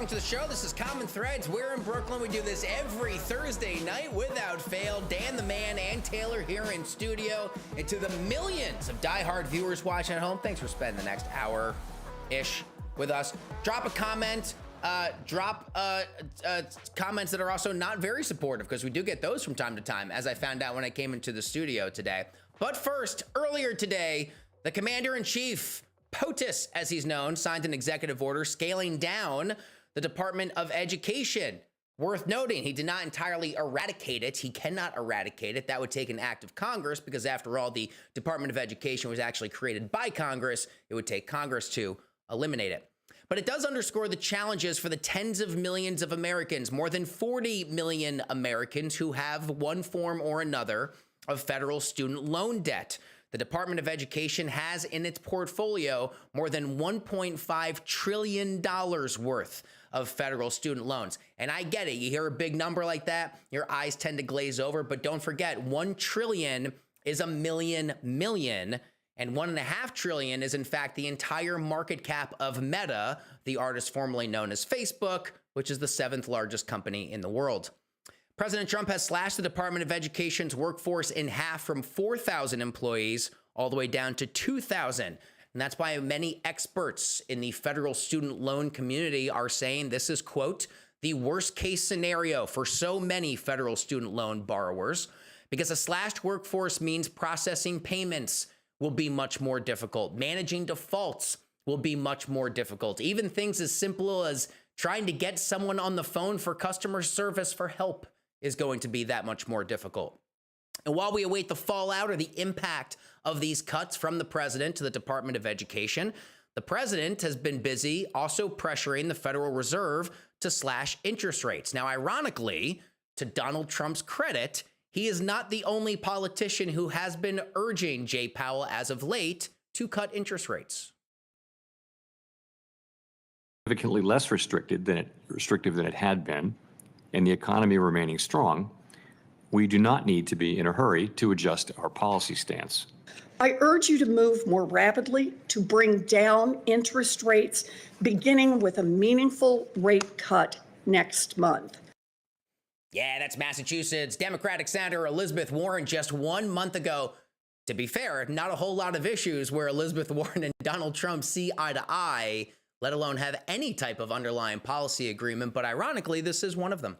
Welcome to the show. This is Common Threads. We're in Brooklyn. We do this every Thursday night without fail. Dan the Man and Taylor here in studio. And to the millions of diehard viewers watching at home, thanks for spending the next hour-ish with us. Drop a comment. Comments that are also not very supportive, because we do get those from time to time, as I found out when I came into the studio today. But first, earlier today, the Commander-in-Chief, POTUS, as he's known, signed an executive order scaling down the Department of Education. Worth noting, he did not entirely eradicate it. He cannot eradicate it. That would take an act of Congress, because after all, the Department of Education was actually created by Congress. It would take Congress to eliminate it. But it does underscore the challenges for the tens of millions of Americans, more than 40 million Americans who have one form or another of federal student loan debt. The Department of Education has in its portfolio more than $1.5 trillion worth of federal student loans. And I get it. You hear a big number like that, your eyes tend to glaze over. But don't forget, 1 trillion is a million, and 1.5 trillion is in fact the entire market cap of Meta, the artist formerly known as Facebook, which is the 7th largest company in the world. President Trump has slashed the Department of Education's workforce in half, from 4,000 employees all the way down to 2,000. And that's why many experts in the federal student loan community are saying this is, quote, the worst case scenario for so many federal student loan borrowers, because a slashed workforce means processing payments will be much more difficult. Managing defaults will be much more difficult. Even things as simple as trying to get someone on the phone for customer service for help is going to be that much more difficult. And while we await the fallout or the impact of these cuts from the president to the Department of Education, the president has been busy also pressuring the Federal Reserve to slash interest rates. Now, ironically, to Donald Trump's credit, he is not the only politician who has been urging Jay Powell as of late to cut interest rates. Significantly less restrictive than it had been, and the economy remaining strong, we do not need to be in a hurry to adjust our policy stance. I urge you to move more rapidly to bring down interest rates, beginning with a meaningful rate cut next month. Yeah, that's Massachusetts Democratic Senator Elizabeth Warren just 1 month ago. To be fair, not a whole lot of issues where Elizabeth Warren and Donald Trump see eye to eye, let alone have any type of underlying policy agreement. But ironically, this is one of them.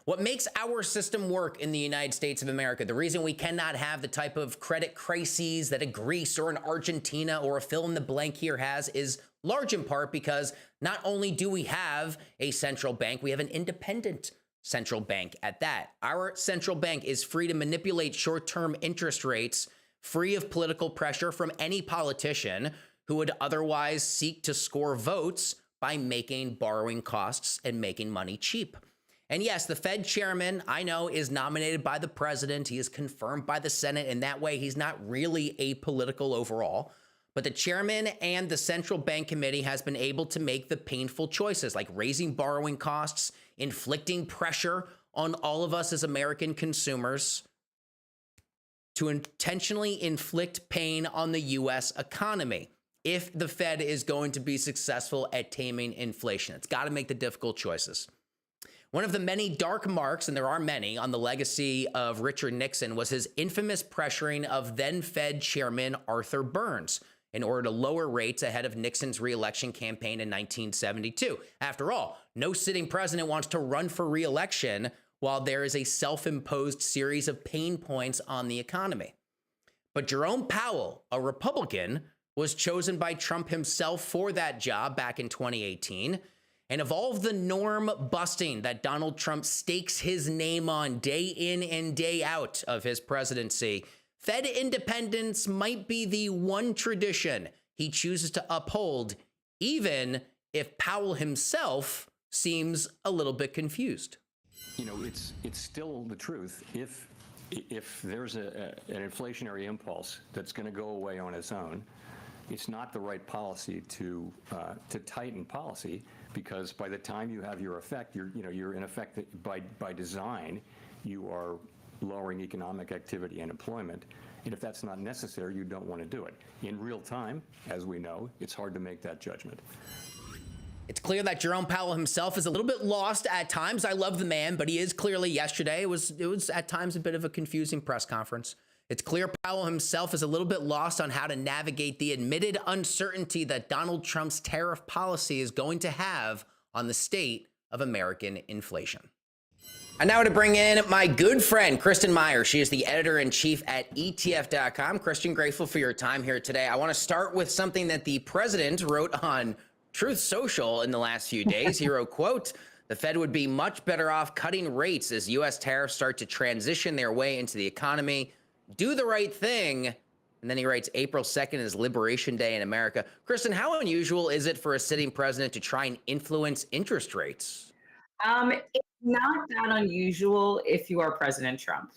What makes our system work in the United States of America, the reason we cannot have the type of credit crises that a Greece or an Argentina or a fill in the blank here has, is large in part because not only do we have a central bank, we have an independent central bank at that. Our central bank is free to manipulate short-term interest rates, free of political pressure from any politician who would otherwise seek to score votes by making borrowing costs and making money cheap. And yes, the Fed chairman, I know, is nominated by the president. He is confirmed by the Senate. In that way, he's not really apolitical overall. But the chairman and the central bank committee has been able to make the painful choices, like raising borrowing costs, inflicting pressure on all of us as American consumers, to intentionally inflict pain on the U.S. economy. If the Fed is going to be successful at taming inflation, it's got to make the difficult choices. One of the many dark marks, and there are many, on the legacy of Richard Nixon was his infamous pressuring of then Fed Chairman Arthur Burns in order to lower rates ahead of Nixon's re-election campaign in 1972. After all, no sitting president wants to run for re-election while there is a self-imposed series of pain points on the economy. But Jerome Powell, a Republican, was chosen by Trump himself for that job back in 2018. And of all of the norm busting that Donald Trump stakes his name on day in and day out of his presidency, Fed independence might be the one tradition he chooses to uphold, even if Powell himself seems a little bit confused. You know, it's still the truth. If there's an inflationary impulse that's going to go away on its own, it's not the right policy to tighten policy, because by the time you have your effect, you're in effect by design, you are lowering economic activity and employment. And if that's not necessary, you don't want to do it. In real time, as we know, it's hard to make that judgment. It's clear that Jerome Powell himself is a little bit lost at times. I love the man, but he is clearly yesterday. It was at times a bit of a confusing press conference. It's clear Powell himself is a little bit lost on how to navigate the admitted uncertainty that Donald Trump's tariff policy is going to have on the state of American inflation. And now to bring in my good friend, Kristin Myers. She is the editor-in-chief at ETF.com. Kristin, grateful for your time here today. I want to start with something that the president wrote on Truth Social in the last few days. He wrote, quote, "The Fed would be much better off cutting rates as U.S. tariffs start to transition their way into the economy. Do the right thing." And then he writes, April 2nd is Liberation Day in America. Kristin, how unusual is it for a sitting president to try and influence interest rates? It's not that unusual if you are President Trump.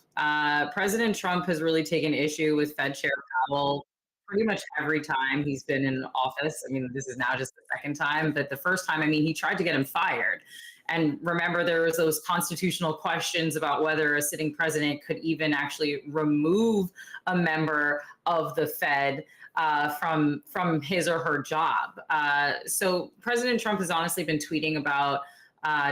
President Trump has really taken issue with Fed Chair Powell pretty much every time he's been in office. I mean, this is now just the second time, but the first time, I mean, he tried to get him fired. And remember, there was those constitutional questions about whether a sitting president could even actually remove a member of the Fed from his or her job. So President Trump has honestly been tweeting about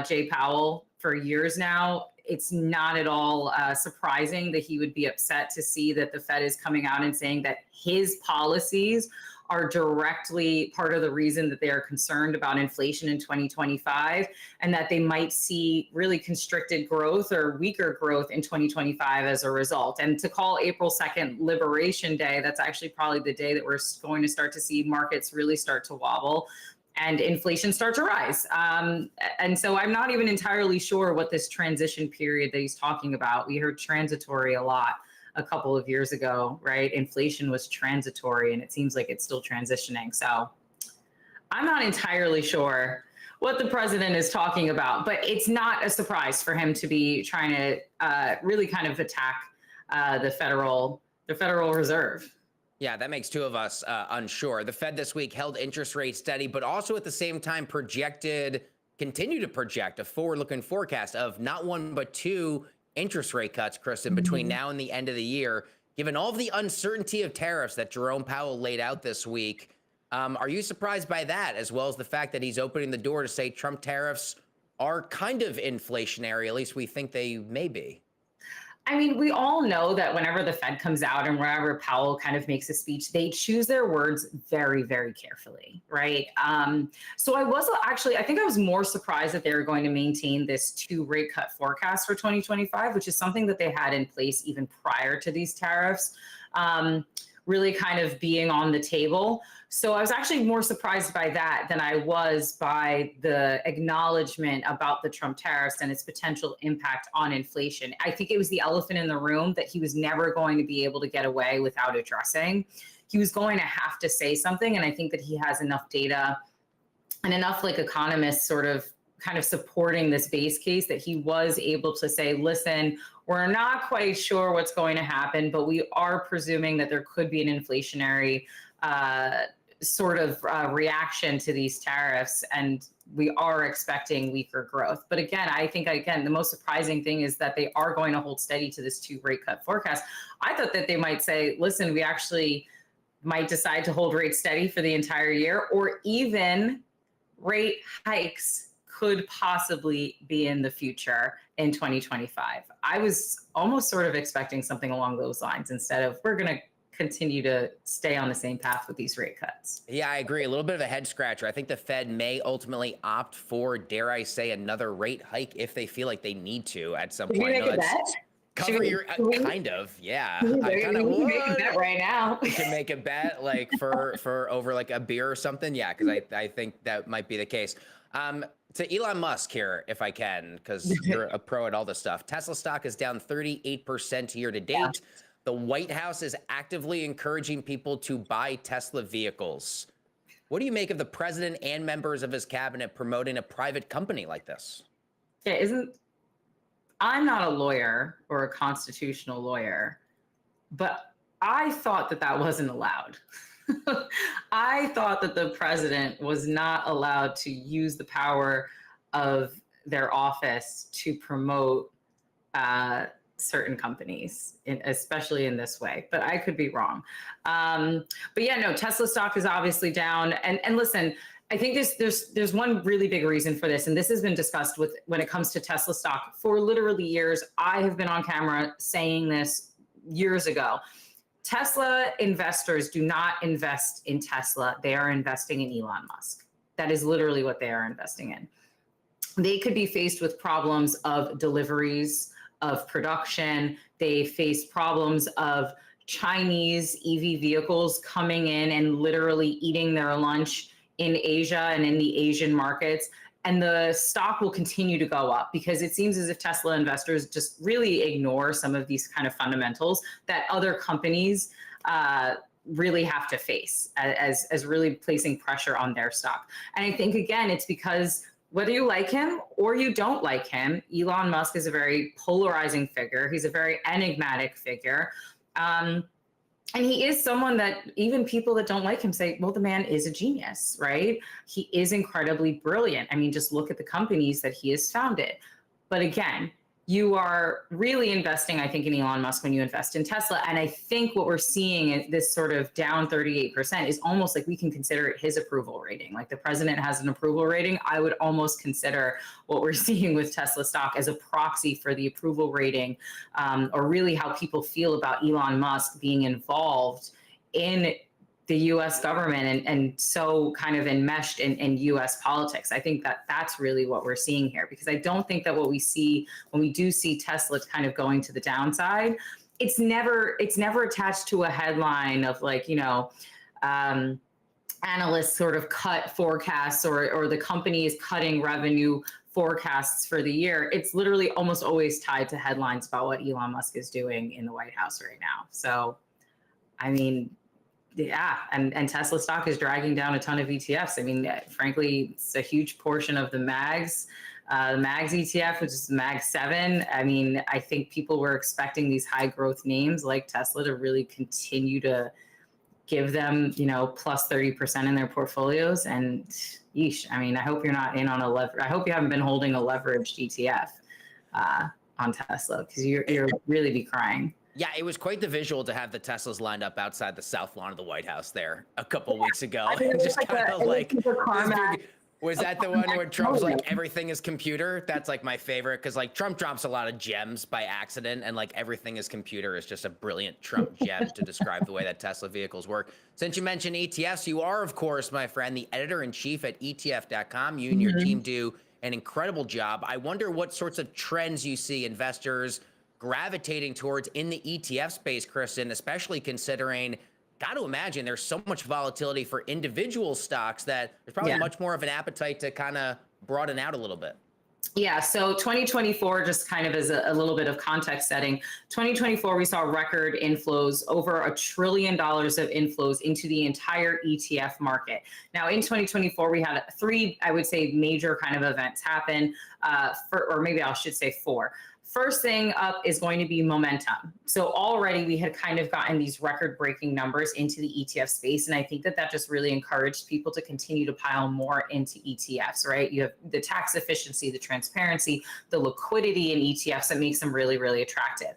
Jay Powell for years now. It's not at all surprising that he would be upset to see that the Fed is coming out and saying that his policies are directly part of the reason that they are concerned about inflation in 2025, and that they might see really constricted growth or weaker growth in 2025 as a result. And to call April 2nd Liberation Day, that's actually probably the day that we're going to start to see markets really start to wobble and inflation start to rise. And so I'm not even entirely sure what this transition period that he's talking about. We heard transitory a lot a couple of years ago, right? Inflation was transitory, and it seems like it's still transitioning. So I'm not entirely sure what the president is talking about, but it's not a surprise for him to be trying to really kind of attack the Federal Reserve. Yeah, that makes two of us unsure. The Fed this week held interest rates steady, but also at the same time continue to project a forward-looking forecast of not one, but two interest rate cuts, Kristin, between now and the end of the year. Given all of the uncertainty of tariffs that Jerome Powell laid out this week, are you surprised by that, as well as the fact that he's opening the door to say Trump tariffs are kind of inflationary? At least we think they may be. I mean, we all know that whenever the Fed comes out and whenever Powell kind of makes a speech, they choose their words very, very carefully, right? So I think I was more surprised that they were going to maintain this 2 rate cut forecast for 2025, which is something that they had in place even prior to these tariffs, really kind of being on the table. So I was actually more surprised by that than I was by the acknowledgement about the Trump tariffs and its potential impact on inflation. I think it was the elephant in the room that he was never going to be able to get away without addressing. He was going to have to say something, and I think that he has enough data and enough like economists sort of kind of supporting this base case that he was able to say, listen, we're not quite sure what's going to happen, but we are presuming that there could be an inflationary sort of reaction to these tariffs, and we are expecting weaker growth. But again, I think, the most surprising thing is that they are going to hold steady to this 2 rate cut forecast. I thought that they might say, listen, we actually might decide to hold rates steady for the entire year, or even rate hikes could possibly be in the future in 2025. I was almost sort of expecting something along those lines instead of we're going to continue to stay on the same path with these rate cuts. Yeah, I agree. A little bit of a head scratcher. I think the Fed may ultimately opt for, dare I say, another rate hike if they feel like they need to at some point. Should we make a bet? Cover your kind of, yeah. I kind of make a bet right now. We can make a bet like for over like a beer or something. Yeah, because I think that might be the case. To Elon Musk here, if I can, because you're a pro at all this stuff. Tesla stock is down 38% year to date. Yeah. The White House is actively encouraging people to buy Tesla vehicles. What do you make of the president and members of his cabinet promoting a private company like this? Yeah, I'm not a lawyer or a constitutional lawyer, but I thought that wasn't allowed. I thought that the president was not allowed to use the power of their office to promote certain companies, especially in this way, but I could be wrong. But yeah, no, Tesla stock is obviously down. And listen, I think there's one really big reason for this, and this has been discussed with when it comes to Tesla stock for literally years. I have been on camera saying this years ago. Tesla investors do not invest in Tesla. They are investing in Elon Musk. That is literally what they are investing in. They could be faced with problems of deliveries, of production. They face problems of Chinese EV vehicles coming in and literally eating their lunch in Asia and in the Asian markets. And the stock will continue to go up because it seems as if Tesla investors just really ignore some of these kind of fundamentals that other companies really have to face as really placing pressure on their stock. And I think, again, it's because whether you like him or you don't like him, Elon Musk is a very polarizing figure. He's a very enigmatic figure. And he is someone that even people that don't like him say, well, the man is a genius, right? He is incredibly brilliant. I mean, just look at the companies that he has founded. But again, you are really investing, I think, in Elon Musk when you invest in Tesla. And I think what we're seeing is this sort of down 38% is almost like we can consider it his approval rating. Like the president has an approval rating. I would almost consider what we're seeing with Tesla stock as a proxy for the approval rating, or really how people feel about Elon Musk being involved in the US government and so kind of enmeshed in US politics. I think that that's really what we're seeing here, because I don't think that what we see when we do see Tesla kind of going to the downside, it's never attached to a headline of like, you know, analysts sort of cut forecasts or the company is cutting revenue forecasts for the year. It's literally almost always tied to headlines about what Elon Musk is doing in the White House right now. So, I mean, yeah, and Tesla stock is dragging down a ton of ETFs. I mean, frankly, it's a huge portion of the MAGs. The MAGs ETF, which is MAG 7. I mean, I think people were expecting these high growth names like Tesla to really continue to give them, you know, plus 30% in their portfolios. And yeesh, I mean, I hope you're not in on I hope you haven't been holding a leveraged ETF on Tesla, because you're really be crying. Yeah, it was quite the visual to have the Teslas lined up outside the south lawn of the White House there a couple weeks ago. I mean, just kind of like, was that the one where Trump's like, everything is computer? That's like my favorite, because like Trump drops a lot of gems by accident, and like everything is computer is just a brilliant Trump gem to describe the way that Tesla vehicles work. Since you mentioned ETFs, you are, of course, my friend, the editor-in-chief at ETF.com. You and your team do an incredible job. I wonder what sorts of trends you see investors gravitating towards in the ETF space, Kristin, especially considering, got to imagine there's so much volatility for individual stocks that there's probably much more of an appetite to kind of broaden out a little bit. Yeah, so 2024, just kind of as a little bit of context setting, 2024, we saw record inflows, over $1 trillion of inflows into the entire ETF market. Now, in 2024, we had 3, I would say, major kind of events happen, or maybe I should say 4. First thing up is going to be momentum. So already we had kind of gotten these record-breaking numbers into the ETF space, and I think that that just really encouraged people to continue to pile more into ETFs, right? You have the tax efficiency, the transparency, the liquidity in ETFs that makes them really, really attractive.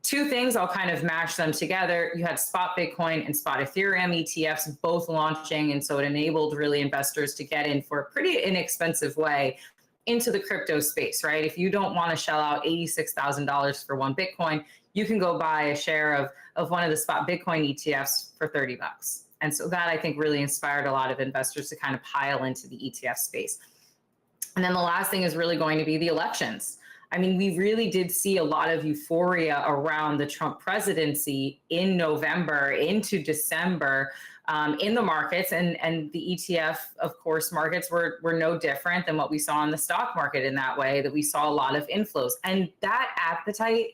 2 things, I'll kind of mash them together. You had spot Bitcoin and spot Ethereum ETFs both launching, and so it enabled really investors to get in for a pretty inexpensive way into the crypto space, right? If you don't want to shell out $86,000 for one Bitcoin, you can go buy a share of one of the spot Bitcoin ETFs for $30. And so that, I think, really inspired a lot of investors to kind of pile into the ETF space. And then the last thing is really going to be the elections. I mean, we really did see a lot of euphoria around the Trump presidency in November into December in the markets, and the ETF, of course, markets were no different than what we saw in the stock market in that way, that we saw a lot of inflows. And that appetite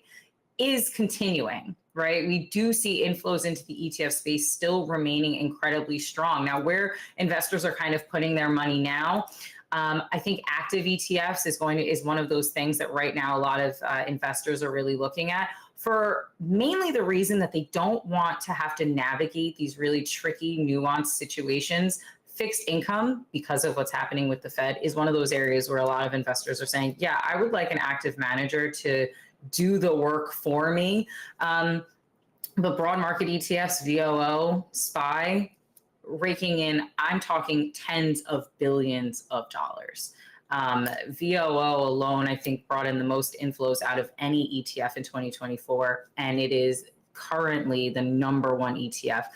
is continuing, right? We do see inflows into the ETF space still remaining incredibly strong. Now, where investors are kind of putting their money now, I think active ETFs is one of those things that right now a lot of investors are really looking at, for mainly the reason that they don't want to have to navigate these really tricky, nuanced situations. Fixed income, because of what's happening with the Fed, is one of those areas where a lot of investors are saying, yeah, I would like an active manager to do the work for me. But broad market ETFs, VOO, SPY, raking in, I'm talking tens of billions of dollars. VOO alone, I think, brought in the most inflows out of any ETF in 2024, and it is currently the number one ETF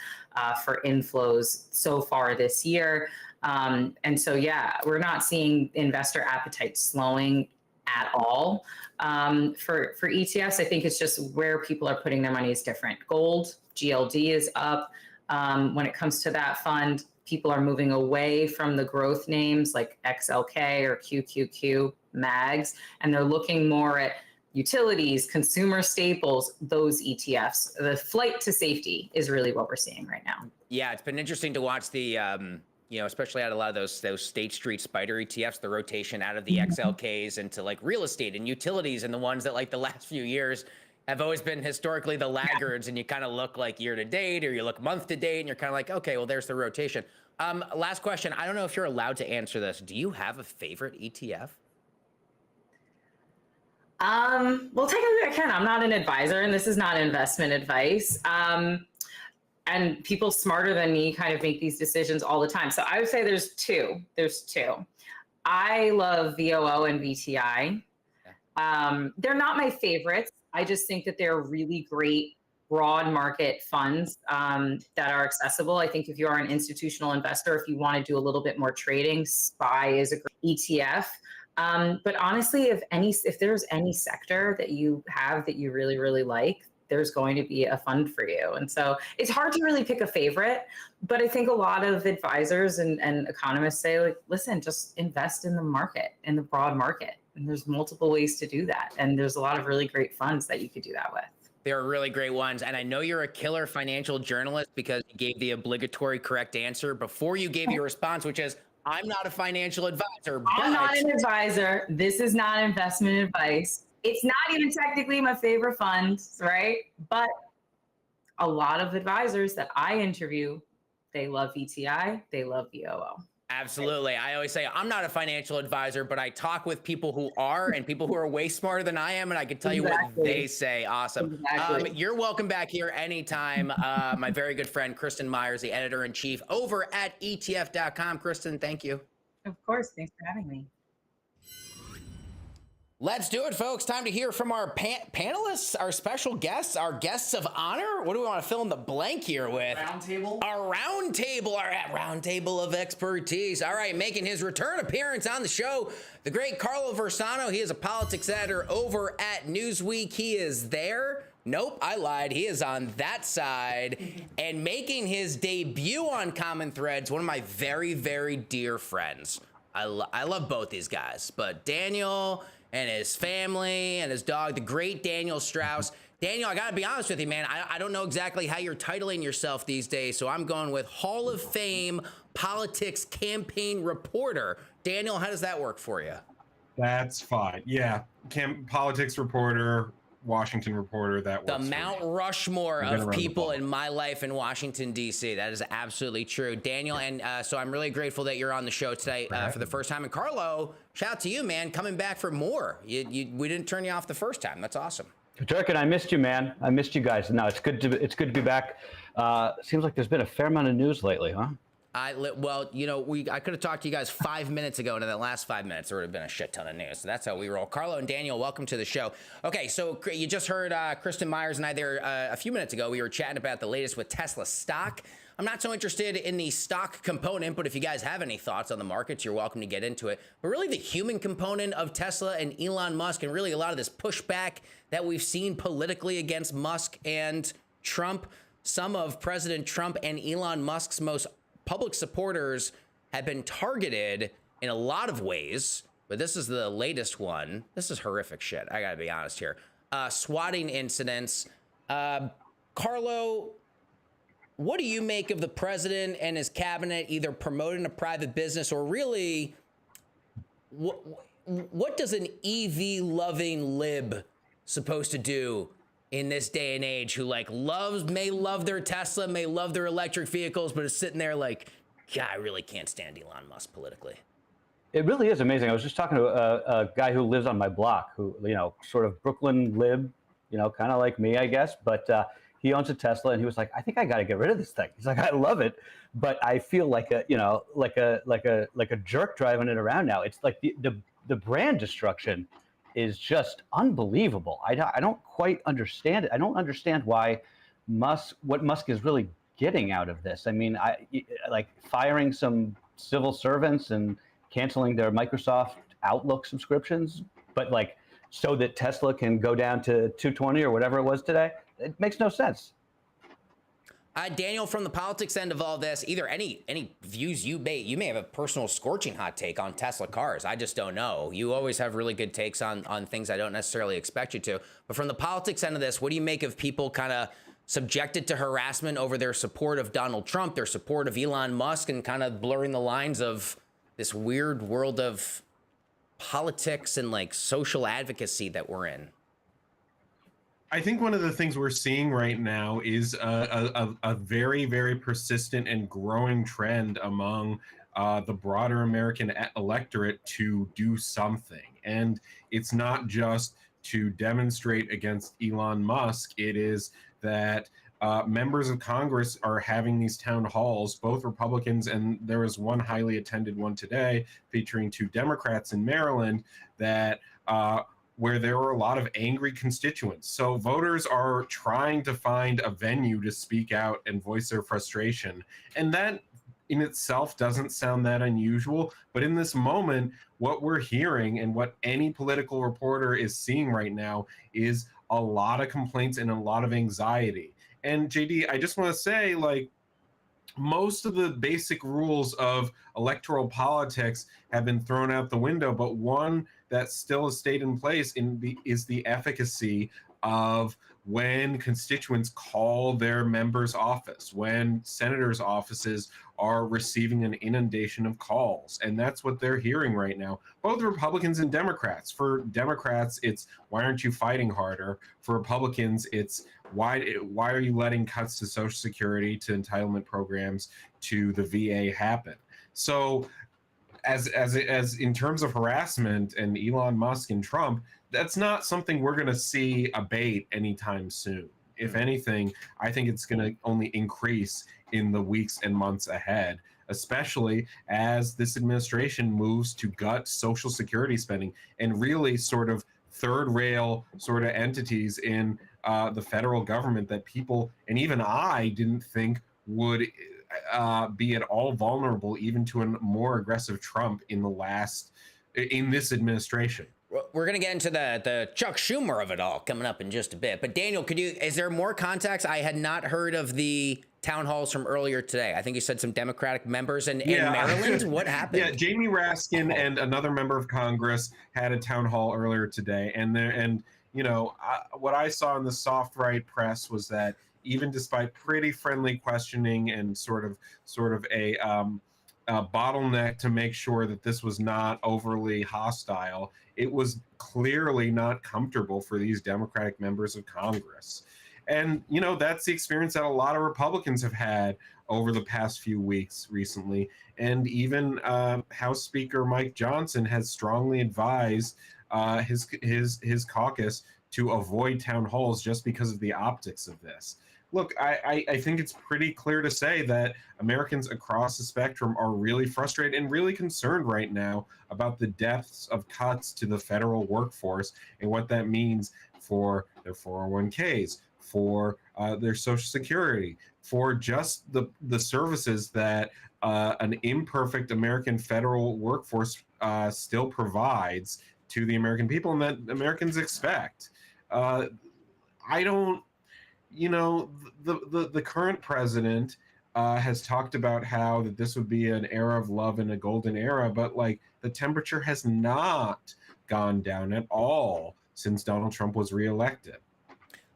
for inflows so far this year. And so, yeah, we're not seeing investor appetite slowing at all for ETFs. I think it's just where people are putting their money is different. Gold, GLD is up. When it comes to that fund, people are moving away from the growth names like XLK or QQQ, MAGs, and they're looking more at utilities, consumer staples, those ETFs. The flight to safety is really what we're seeing right now. Yeah, it's been interesting to watch the, especially out of a lot of those State Street Spider ETFs, the rotation out of the XLKs into like real estate and utilities, and the ones that like the last few years have always been historically the laggards, and you kind of look like year to date or you look month to date and you're kind of like, okay, well, there's the rotation. Last question. I don't know if you're allowed to answer this. Do you have a favorite ETF? Well, technically I can. I'm not an advisor and this is not investment advice. And people smarter than me kind of make these decisions all the time. So I would say there's two. I love VOO and VTI. They're not my favorites. I just think that they're really great broad market funds that are accessible. I think if you are an institutional investor, if you want to do a little bit more trading, SPY is a great ETF. But honestly, if there's any sector that you have that you really, really like, there's going to be a fund for you. And so it's hard to really pick a favorite, but I think a lot of advisors and economists say, like, listen, just invest in the market, in the broad market. And there's multiple ways to do that. And there's a lot of really great funds that you could do that with. There are really great ones. And I know you're a killer financial journalist because you gave the obligatory correct answer before you gave your response, which is, I'm not a financial advisor. But I'm not an advisor. This is not investment advice. It's not even technically my favorite fund, right? But a lot of advisors that I interview, they love VTI, they love VOO. Absolutely. I always say I'm not a financial advisor, but I talk with people who are and people who are way smarter than I am, and I can tell you what they say. Awesome. Exactly. You're welcome back here anytime. My very good friend, Kristin Myers, the editor-in-chief over at ETF.com. Kristin, thank you. Of course. Thanks for having me. Let's do it, folks. Time to hear from our panelists, our special guests, our guests of honor. What do we want to fill in the blank here with? Roundtable. Our roundtable of expertise. All right, making his return appearance on the show, the great Carlo Versano. He is a politics editor over at Newsweek. He is there. Nope, I lied. He is on that side. And making his debut on Common Threads, one of my very, very dear friends. I love both these guys, but Daniel and his family and his dog, the great Daniel Strauss. Daniel, I gotta be honest with you, man. I don't know exactly how you're titling yourself these days, so I'm going with Hall of Fame politics campaign reporter. Daniel, how does that work for you? That's fine. Yeah, politics reporter, Washington reporter, that works. The Mount Rushmore of people in my life in Washington, D.C. That is absolutely true. Daniel, and so I'm really grateful that you're on the show today for the first time. And Carlo, shout out to you, man, coming back for more. We didn't turn you off the first time. That's awesome. Durkin, I missed you, man. I missed you guys. No, it's good to be back. Seems like there's been a fair amount of news lately, huh? Well, you know, I could have talked to you guys 5 minutes ago, and in the last 5 minutes, there would have been a shit ton of news. So that's how we roll. Carlo and Daniel, welcome to the show. Okay, so you just heard Kristin Myers and I there a few minutes ago. We were chatting about the latest with Tesla stock. I'm not so interested in the stock component, but if you guys have any thoughts on the markets, you're welcome to get into it. But really the human component of Tesla and Elon Musk, and really a lot of this pushback that we've seen politically against Musk and Trump. Some of President Trump and Elon Musk's most public supporters have been targeted in a lot of ways, but this is the latest one. This is horrific shit. I gotta be honest here. Swatting incidents. Carlo, what do you make of the president and his cabinet either promoting a private business or really what does an EV loving lib supposed to do in this day and age who like may love their Tesla, may love their electric vehicles, but is sitting there like, yeah, I really can't stand Elon Musk politically. It really is amazing. I was just talking to a guy who lives on my block who, sort of Brooklyn lib, kind of like me, I guess. But he owns a Tesla, and he was like, I think I got to get rid of this thing. He's like, I love it, but I feel like a jerk driving it around now. It's like the brand destruction is just unbelievable. I don't quite understand it. I don't understand what Musk is really getting out of this. I mean, like firing some civil servants and canceling their Microsoft Outlook subscriptions, but like so that Tesla can go down to 220 or whatever it was today. It makes no sense. Daniel, from the politics end of all this, either any views you may have a personal scorching hot take on Tesla cars. I just don't know. You always have really good takes on things I don't necessarily expect you to. But from the politics end of this, what do you make of people kind of subjected to harassment over their support of Donald Trump, their support of Elon Musk, and kind of blurring the lines of this weird world of politics and like social advocacy that we're in? I think one of the things we're seeing right now is a very, very persistent and growing trend among the broader American electorate to do something. And it's not just to demonstrate against Elon Musk. It is that members of Congress are having these town halls, both Republicans, and there was one highly attended one today featuring 2 Democrats in Maryland that where there were a lot of angry constituents. So voters are trying to find a venue to speak out and voice their frustration. And that in itself doesn't sound that unusual. But in this moment, what we're hearing and what any political reporter is seeing right now is a lot of complaints and a lot of anxiety. And JD, I just want to say, like, most of the basic rules of electoral politics have been thrown out the window, but one that still has stayed in place is the efficacy of when constituents call their members' office, when senators' offices are receiving an inundation of calls. And that's what they're hearing right now, both Republicans and Democrats. For Democrats, it's why aren't you fighting harder? For Republicans, it's why are you letting cuts to Social Security, to entitlement programs, to the VA happen? So as in terms of harassment and Elon Musk and Trump, that's not something we're going to see abate anytime soon. If anything, I think it's going to only increase in the weeks and months ahead, especially as this administration moves to gut Social Security spending and really sort of third rail sort of entities in the federal government that people, and even I, didn't think would be at all vulnerable even to a more aggressive Trump in this administration. We're going to get into the Chuck Schumer of it all coming up in just a bit. But Daniel, is there more context? I had not heard of the town halls from earlier today. I think you said some Democratic members in Maryland. What happened? Yeah, Jamie Raskin and another member of Congress had a town hall earlier today. And what I saw in the soft right press was that even despite pretty friendly questioning and sort of a bottleneck to make sure that this was not overly hostile, it was clearly not comfortable for these Democratic members of Congress. And, that's the experience that a lot of Republicans have had over the past few weeks recently. And even House Speaker Mike Johnson has strongly advised his caucus to avoid town halls just because of the optics of this. Look, I think it's pretty clear to say that Americans across the spectrum are really frustrated and really concerned right now about the depths of cuts to the federal workforce and what that means for their 401ks, for their Social Security, for just the services that an imperfect American federal workforce still provides to the American people and that Americans expect. The current president has talked about how that this would be an era of love and a golden era, but like the temperature has not gone down at all since Donald Trump was reelected.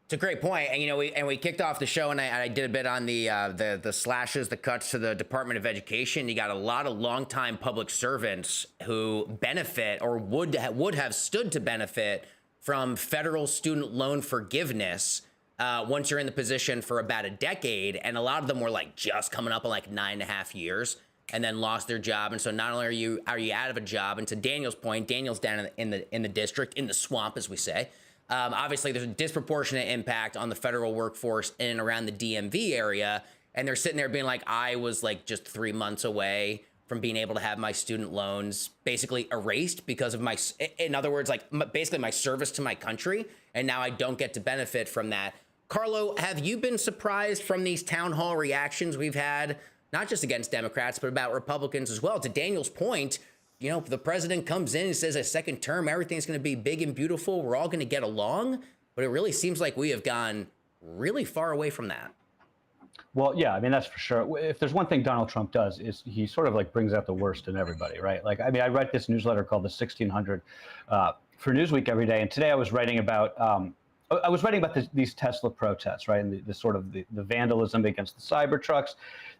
It's a great point. And we kicked off the show, and I did a bit on the slashes, the cuts to the Department of Education. You got a lot of longtime public servants who benefit or would have stood to benefit from federal student loan forgiveness once you're in the position for about a decade. And a lot of them were like just coming up on like 9.5 years and then lost their job. And so not only are you out of a job, and to Daniel's point, Daniel's down in the district, in the swamp, as we say, Obviously, there's a disproportionate impact on the federal workforce in and around the DMV area. And they're sitting there being like, I was like just 3 months away from being able to have my student loans basically erased because of my, in other words, like basically my service to my country. And now I don't get to benefit from that. Carlo, have you been surprised from these town hall reactions we've had, not just against Democrats, but about Republicans as well? To Daniel's point, you know, the president comes in and says a second term, everything's going to be big and beautiful. We're all going to get along. But it really seems like we have gone really far away from that. Well, yeah, I mean, that's for sure. If there's one thing Donald Trump does is he sort of like brings out the worst in everybody, right? Like, I mean, I write this newsletter called the 1600 for Newsweek every day. And today I was writing about these Tesla protests, right? And the sort of the vandalism against the Cybertrucks.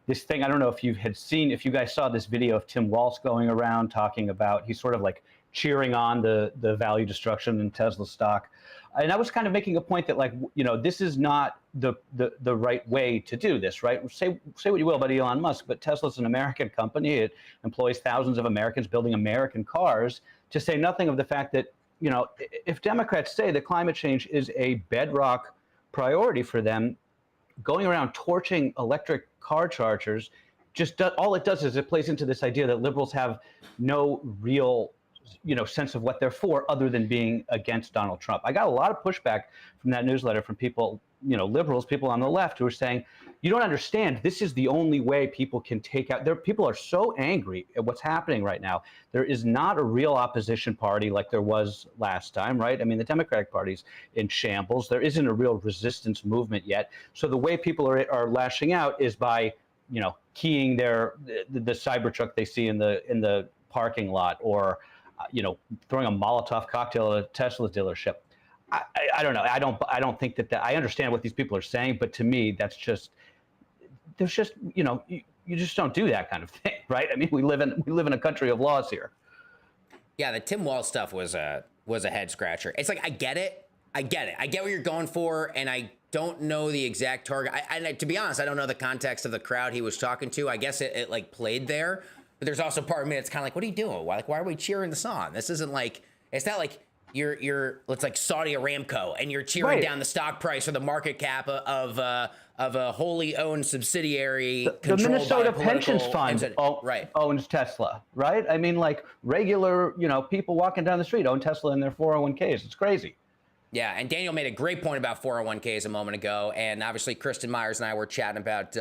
This thing, I don't know if you guys saw this video of Tim Walz going around talking about, he's sort of like cheering on the value destruction in Tesla stock. And I was kind of making a point that, like, you know, this is not the right way to do this, right? Say what you will about Elon Musk, but Tesla's an American company. It employs thousands of Americans building American cars, to say nothing of the fact that, you know, if Democrats say that climate change is a bedrock priority for them, going around torching electric car chargers all it does is it plays into this idea that liberals have no real, you know, sense of what they're for other than being against Donald Trump. I got a lot of pushback from that newsletter from people, you know, liberals, people on the left, who are saying, you don't understand, this is the only way people can take out, people are so angry at what's happening right now. There is not a real opposition party like there was last time, right? I mean, the Democratic Party's in shambles. There isn't a real resistance movement yet. So the way people are lashing out is by, you know, keying the Cybertruck they see in the parking lot, or you know, throwing a Molotov cocktail at a Tesla dealership. I don't know. I don't think that I understand what these people are saying, but to me, there's just, you know, you just don't do that kind of thing, right? I mean, we live in a country of laws here. Yeah, the Tim Walz stuff was a head scratcher. It's like, I get it. I get what you're going for, and I don't know the exact target. To be honest, I don't know the context of the crowd he was talking to. I guess it like played there. But there's also part of me that's kind of like, what are you doing? Why are we cheering this on? This isn't like, it's not like it's like Saudi Aramco and you're cheering down the stock price or the market cap of a wholly owned subsidiary. The Minnesota by Pensions Fund owns Tesla, right? I mean, like regular, you know, people walking down the street own Tesla in their 401ks. It's crazy. Yeah, and Daniel made a great point about 401ks a moment ago. And obviously, Kristin Myers and I were chatting about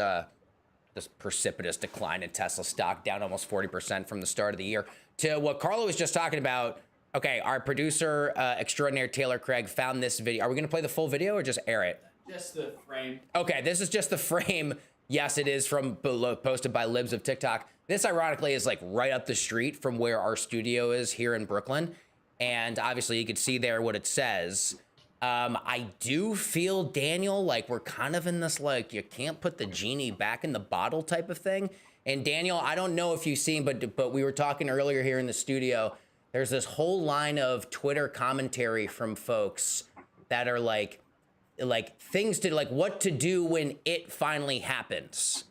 this precipitous decline in Tesla stock, down almost 40% from the start of the year. To what Carlo was just talking about, okay, our producer extraordinaire Taylor Craig found this video. Are we going to play the full video or just air it? Just the frame. Okay, this is just the frame. Yes, it is from posted by Libs of TikTok. This, ironically, is like right up the street from where our studio is here in Brooklyn. And obviously, you can see there what it says. I do feel, Daniel, like we're kind of in this, like, you can't put the genie back in the bottle type of thing. And Daniel, I don't know if you've seen, but we were talking earlier here in the studio. There's this whole line of Twitter commentary from folks that are like things to, like, what to do when it finally happens.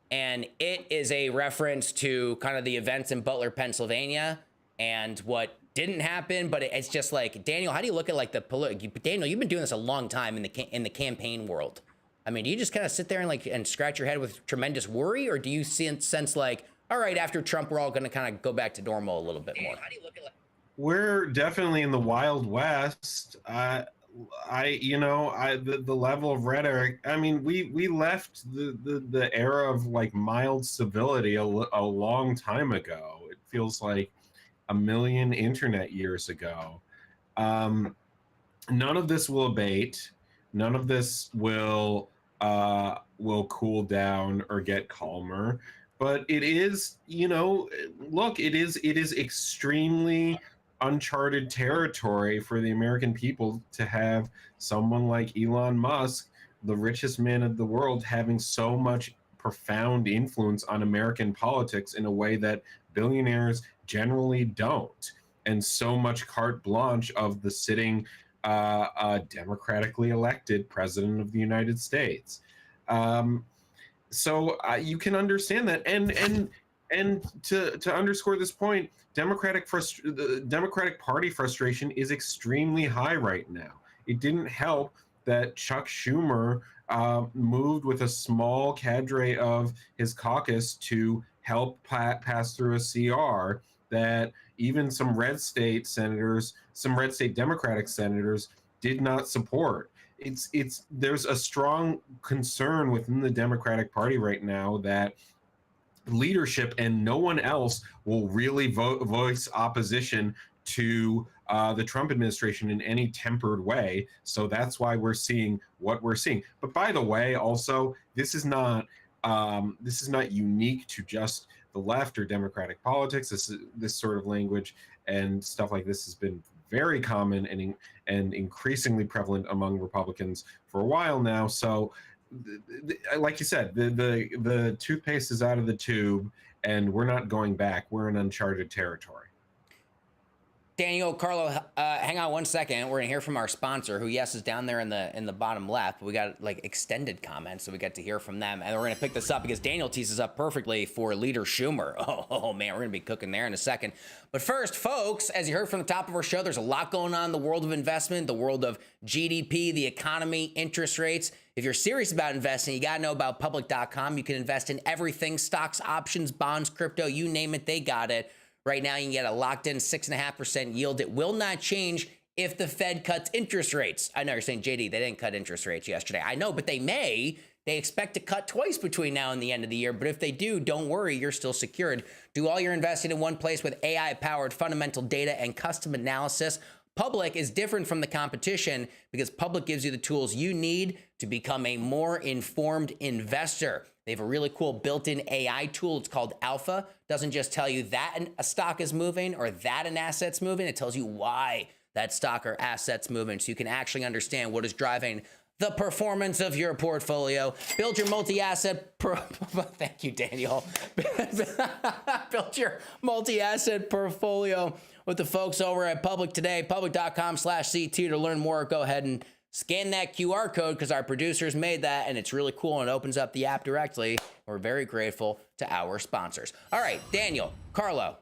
And it is a reference to kind of the events in Butler, Pennsylvania, and what didn't happen. But it's just like, Daniel, how do you look at like Daniel, you've been doing this a long time in the campaign world. I mean, do you just kind of sit there and scratch your head with tremendous worry, or do you sense like, all right, after Trump, we're all going to kind of go back to normal a little bit more? How do you look at We're definitely in the Wild West. The level of rhetoric. I mean, we left the era of like mild civility a long time ago. It feels like a million internet years ago. None of this will abate. None of this will cool down or get calmer. But it is, you know, look, it is extremely uncharted territory for the American people to have someone like Elon Musk, the richest man of the world, having so much profound influence on American politics in a way that billionaires generally don't, and so much carte blanche of the sitting democratically elected president of the United States. So you can understand that, and to underscore this point, the Democratic Party frustration is extremely high right now. it didn't help that Chuck Schumer moved with a small cadre of his caucus to help pass through a CR that even some red state Democratic senators did not support. There's a strong concern within the Democratic Party right now that leadership and no one else will really voice opposition to the Trump administration in any tempered way. So that's why we're seeing what we're seeing. But by the way, also, this is not unique to just the left or Democratic politics. This sort of language and stuff like this has been very common and increasingly prevalent among Republicans for a while now. So, like you said, the toothpaste is out of the tube, and we're not going back. We're in uncharted territory. Daniel, Carlo, hang on one second. We're gonna hear from our sponsor, who yes is down there in the bottom left. But we got like extended comments, so we got to hear from them, and we're gonna pick this up because Daniel teases up perfectly for Leader Schumer. Oh man, we're gonna be cooking there in a second. But first, folks, as you heard from the top of our show, there's a lot going on in the world of investment, the world of GDP, the economy, interest rates. If you're serious about investing, you gotta know about public.com. You can invest in everything: stocks, options, bonds, crypto, you name it, they got it. Right now, you can get a locked-in 6.5% yield. It will not change if the Fed cuts interest rates. I know you're saying, JD, they didn't cut interest rates yesterday. I know, but they may. They expect to cut twice between now and the end of the year. But if they do, don't worry, you're still secured. Do all your investing in one place with AI-powered fundamental data and custom analysis. Public is different from the competition because Public gives you the tools you need to become a more informed investor. They have a really cool built-in AI tool. It's called Alpha. Doesn't just tell you that a stock is moving or that an asset's moving. It tells you why that stock or asset's moving, so you can actually understand what is driving the performance of your portfolio. Build your multi-asset thank you, Daniel. Build your multi-asset portfolio with the folks over at Public today. Public.com/CT to learn more. Go ahead and scan that QR code because our producers made that, and it's really cool and it opens up the app directly. We're very grateful to our sponsors. All right, Daniel, Carlo,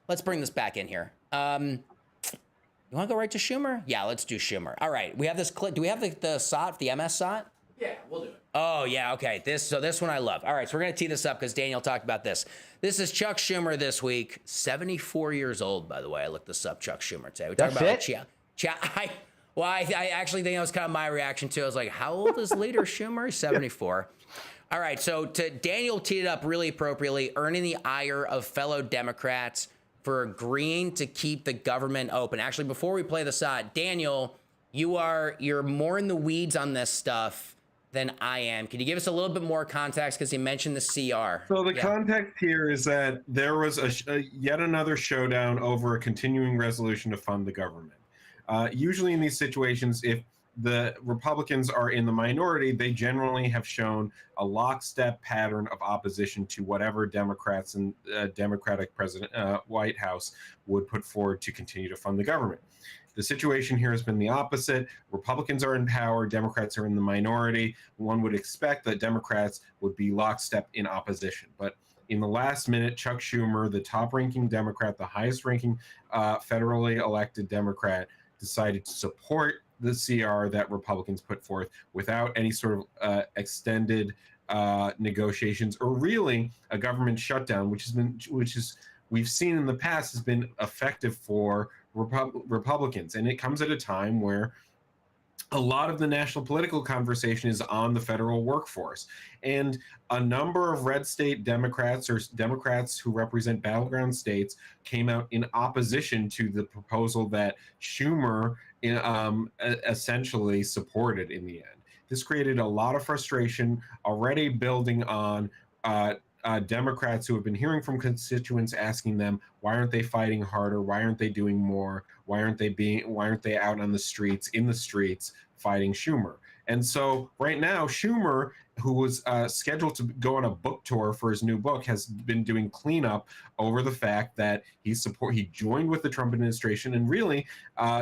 let's bring this back in here. You want to go right to Schumer? Yeah, let's do Schumer. All right, we have this clip. Do we have the SOT, the MS SOT? Yeah, we'll do it. Oh, yeah, okay. This one I love. All right, so we're going to tee this up because Daniel talked about this. This is Chuck Schumer this week, 74 years old, by the way. I looked this up, Chuck Schumer today. We talked about it. I actually think that was kind of my reaction too. I was like, how old is Leader Schumer? 74. All right, so Daniel teed it up really appropriately, earning the ire of fellow Democrats for agreeing to keep the government open. Actually, before we play this out, Daniel, you're more in the weeds on this stuff than I am. Can you give us a little bit more context because you mentioned the CR? So the context here is that there was yet another showdown over a continuing resolution to fund the government. Usually in these situations, if the Republicans are in the minority, they generally have shown a lockstep pattern of opposition to whatever Democrats and Democratic President White House would put forward to continue to fund the government. The situation here has been the opposite. Republicans are in power, Democrats are in the minority. One would expect that Democrats would be lockstep in opposition. But in the last minute, Chuck Schumer, the top-ranking Democrat, the highest-ranking federally elected Democrat, decided to support the CR that Republicans put forth without any sort of extended negotiations or really a government shutdown, which we've seen in the past has been effective for Republicans. And it comes at a time where a lot of the national political conversation is on the federal workforce. And a number of red state Democrats or Democrats who represent battleground states came out in opposition to the proposal that Schumer essentially supported in the end. This created a lot of frustration already building on Democrats who have been hearing from constituents asking them, why aren't they fighting harder? Why aren't they doing more? Why aren't they out on the streets, in the streets, fighting Schumer? And so right now, Schumer, who was scheduled to go on a book tour for his new book, has been doing cleanup over the fact that he joined with the Trump administration and really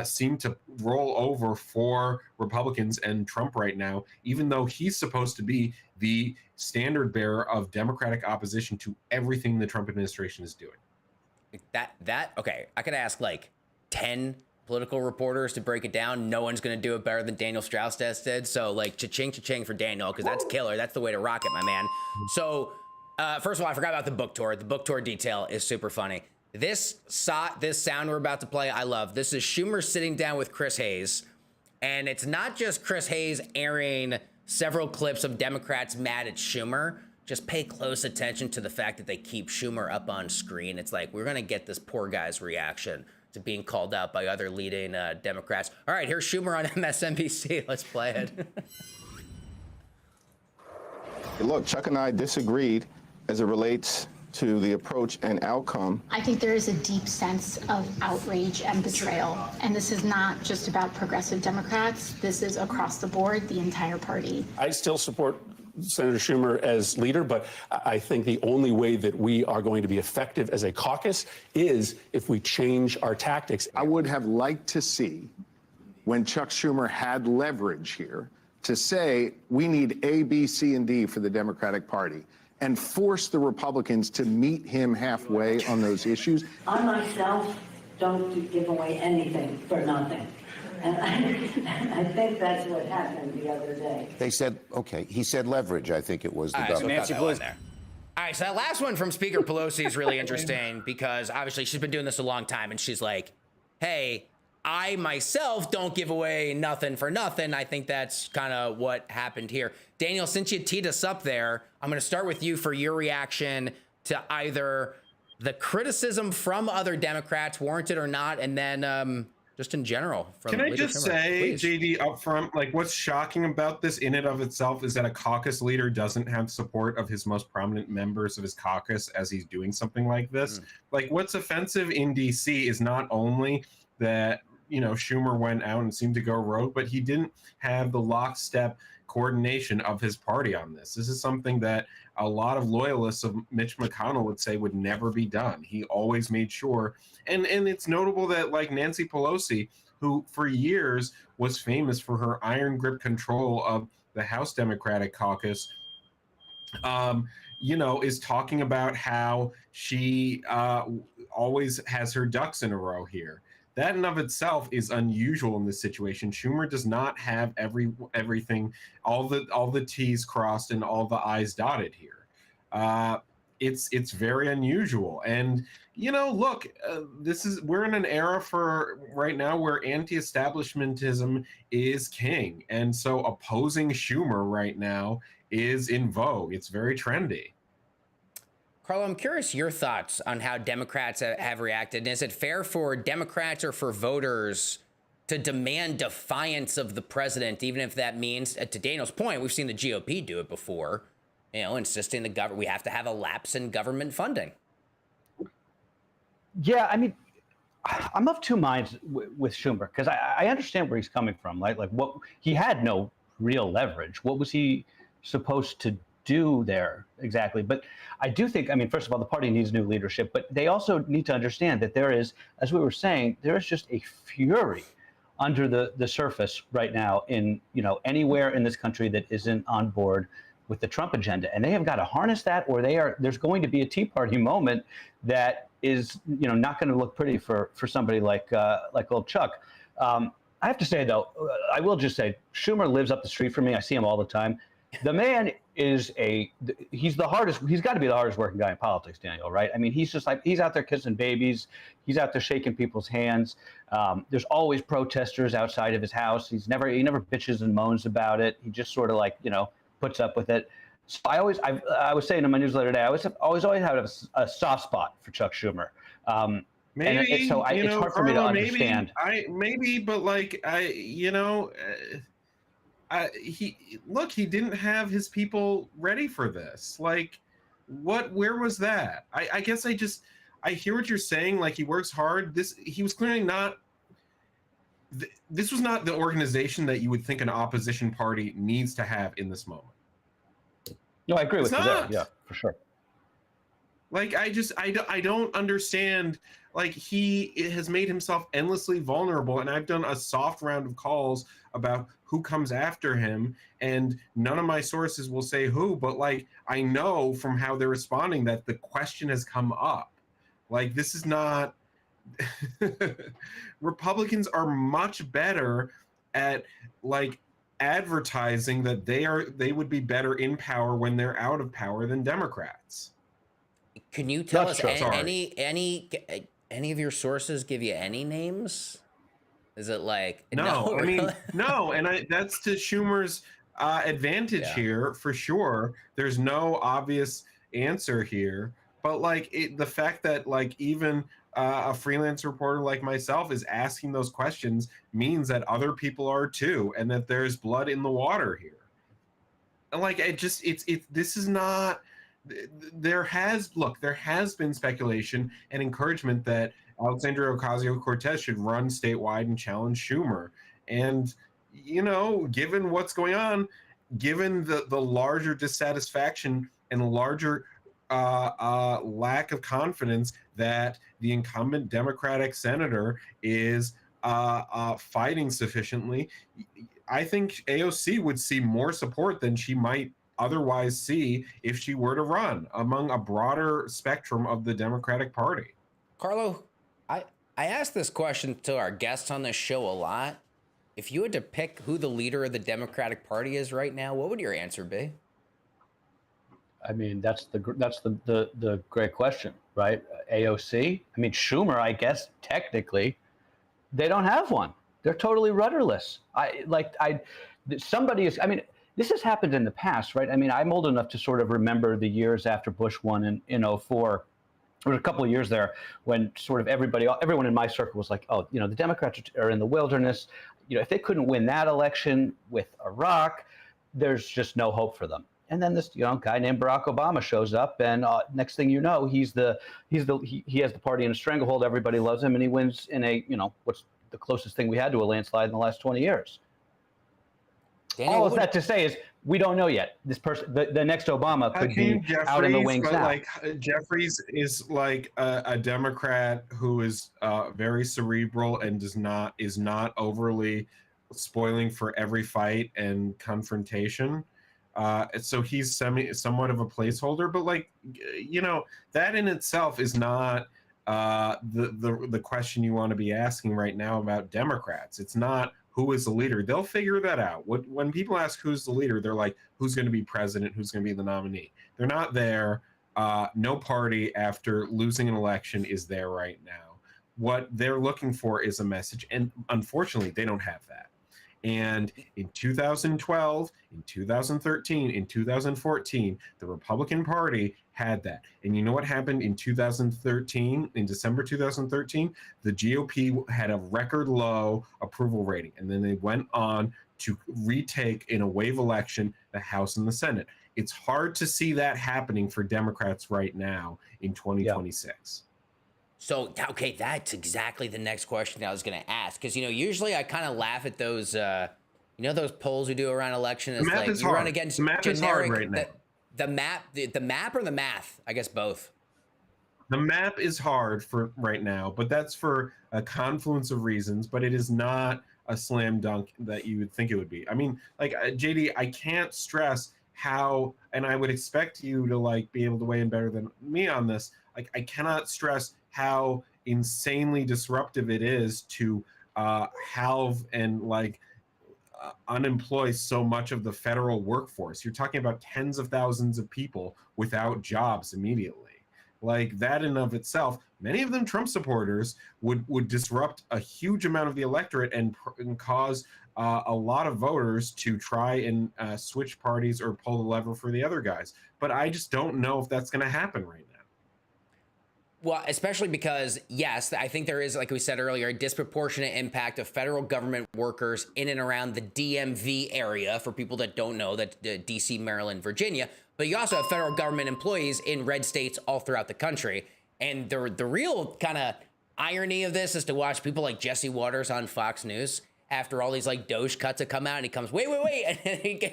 seemed to roll over for Republicans and Trump right now, even though he's supposed to be the standard bearer of Democratic opposition to everything the Trump administration is doing. Okay, I could ask like 10 political reporters to break it down. No one's going to do it better than Daniel Strauss did. So like cha-ching for Daniel, because that's killer. That's the way to rock it, my man. So first of all, I forgot about the book tour. The book tour detail is super funny. This sound we're about to play, I love. This is Schumer sitting down with Chris Hayes. And it's not just Chris Hayes airing several clips of Democrats mad at Schumer. Just pay close attention to the fact that they keep Schumer up on screen. It's like, we're going to get this poor guy's reaction to being called out by other leading Democrats. All right, here's Schumer on MSNBC. Let's play it. Look, Chuck and I disagreed as it relates to the approach and outcome. I think there is a deep sense of outrage and betrayal. And this is not just about progressive Democrats. This is across the board, the entire party. I still support Senator Schumer as leader, but I think the only way that we are going to be effective as a caucus is if we change our tactics. I would have liked to see, when Chuck Schumer had leverage here, to say we need A, B, C, and D for the Democratic Party and force the Republicans to meet him halfway on those issues. I myself don't give away anything for nothing. And I think that's what happened the other day. They said, okay, he said leverage, I think it was the governor. So Nancy Pelosi there. All right, so that last one from Speaker Pelosi is really interesting because obviously she's been doing this a long time, and she's like, hey, I myself don't give away nothing for nothing. I think that's kind of what happened here. Daniel, since you teed us up there, I'm going to start with you for your reaction to either the criticism from other Democrats, warranted or not, and then just in general. Can I just say, JD, up front, like what's shocking about this in and of itself is that a caucus leader doesn't have support of his most prominent members of his caucus as he's doing something like this. Like what's offensive in DC is not only that, you know, Schumer went out and seemed to go rogue, but he didn't have the lockstep coordination of his party on this. This is something that a lot of loyalists of Mitch McConnell would say would never be done. He always made sure, and it's notable that like Nancy Pelosi, who for years was famous for her iron grip control of the House Democratic Caucus, you know, is talking about how she always has her ducks in a row here. That in of itself is unusual in this situation. Schumer does not have everything, all the T's crossed and all the I's dotted here. It's very unusual. And you know, look, we're in an era for right now where anti-establishmentism is king, and so opposing Schumer right now is in vogue. It's very trendy. Carlo, I'm curious your thoughts on how Democrats have reacted. And is it fair for Democrats or for voters to demand defiance of the president, even if that means, to Daniel's point, we've seen the GOP do it before, you know, insisting we have to have a lapse in government funding? Yeah, I mean, I'm of two minds with Schumer because I understand where he's coming from. Like what he had no real leverage. What was he supposed to do there exactly? But I do think, I mean, first of all, the party needs new leadership, but they also need to understand that there is, as we were saying, there is just a fury under the surface right now in, you know, anywhere in this country that isn't on board with the Trump agenda. And they have got to harness that, or there's going to be a Tea Party moment that is, you know, not going to look pretty for somebody like old Chuck. I have to say, though, I will just say, Schumer lives up the street from me. I see him all the time. The man is he's got to be the hardest working guy in politics, Daniel, right? I mean, he's just like, he's out there kissing babies. He's out there shaking people's hands. There's always protesters outside of his house. He never bitches and moans about it. He just sort of like, you know, puts up with it. So I was saying in my newsletter today, I always had a soft spot for Chuck Schumer. Maybe, it's hard for me to understand. But like, he didn't have his people ready for this. Like, where was that? I guess I hear what you're saying. Like, he works hard. He was clearly not, this was not the organization that you would think an opposition party needs to have in this moment. No, I agree with you there. Yeah, for sure. Like, I don't understand. Like, he has made himself endlessly vulnerable, and I've done a soft round of calls about who comes after him, and none of my sources will say who, but like, I know from how they're responding that the question has come up. Like, this is not Republicans are much better at like advertising that they would be better in power when they're out of power than Democrats. Can you tell us Sorry. any of your sources give you any names? Is it like No, I mean, really? no, and that's to Schumer's advantage here for sure. There's no obvious answer here, but like the fact that like even a freelance reporter like myself is asking those questions means that other people are too, and that there's blood in the water here. And like this is not. There has been speculation and encouragement that Alexandria Ocasio-Cortez should run statewide and challenge Schumer. And, you know, given what's going on, given the larger dissatisfaction and larger lack of confidence that the incumbent Democratic senator is fighting sufficiently, I think AOC would see more support than she might otherwise see if she were to run among a broader spectrum of the Democratic Party. Carlo, I asked this question to our guests on this show a lot. If you had to pick who the leader of the Democratic Party is right now, what would your answer be? I mean, that's the great question, right? AOC. I mean, Schumer. I guess technically, they don't have one. They're totally rudderless. Somebody is. I mean, this has happened in the past, right? I mean, I'm old enough to sort of remember the years after Bush won in 2004. There were a couple of years there when sort of everyone in my circle was like, oh, you know, the Democrats are in the wilderness. You know, if they couldn't win that election with Iraq, there's just no hope for them. And then this, guy named Barack Obama shows up, and next thing you know, he has the party in a stranglehold. Everybody loves him, and he wins in what's the closest thing we had to a landslide in the last 20 years. Daniel, all of that to say is we don't know yet. This person, the next Obama, could be out in the wings now. Like Jeffries is like a Democrat who is very cerebral and is not overly spoiling for every fight and confrontation. So he's somewhat of a placeholder, but like that in itself is not the question you want to be asking right now about Democrats. It's not who is the leader. They'll figure that out. When people ask who's the leader, they're like, who's going to be president? Who's going to be the nominee? They're not there. No party after losing an election is there right now. What they're looking for is a message. And unfortunately, they don't have that. And in 2012, in 2013, in 2014, the Republican Party had that. And you know what happened in 2013, in December 2013? The GOP had a record low approval rating. And then they went on to retake, in a wave election, the House and the Senate. It's hard to see that happening for Democrats right now in 2026. Yeah. So, okay, that's exactly the next question I was going to ask. Because, usually I kind of laugh at those, those polls we do around election. It's like you run against generic, right now. The map or the math? I guess both. The map is hard for right now, but that's for a confluence of reasons. But it is not a slam dunk that you would think it would be. I mean, like, JD, I can't stress how, and I would expect you to like be able to weigh in better than me on this. Like, I cannot stress how insanely disruptive it is to halve and unemploy so much of the federal workforce. You're talking about tens of thousands of people without jobs immediately. Like, that in of itself, many of them Trump supporters, would disrupt a huge amount of the electorate and cause a lot of voters to try and switch parties or pull the lever for the other guys. But I just don't know if that's going to happen right now. Well, especially because, yes, I think there is, like we said earlier, a disproportionate impact of federal government workers in and around the DMV area, for people that don't know, that DC, Maryland, Virginia. But you also have federal government employees in red states all throughout the country. And the real kind of irony of this is to watch people like Jesse Waters on Fox News after all these like Doge cuts have come out, and he comes, wait. And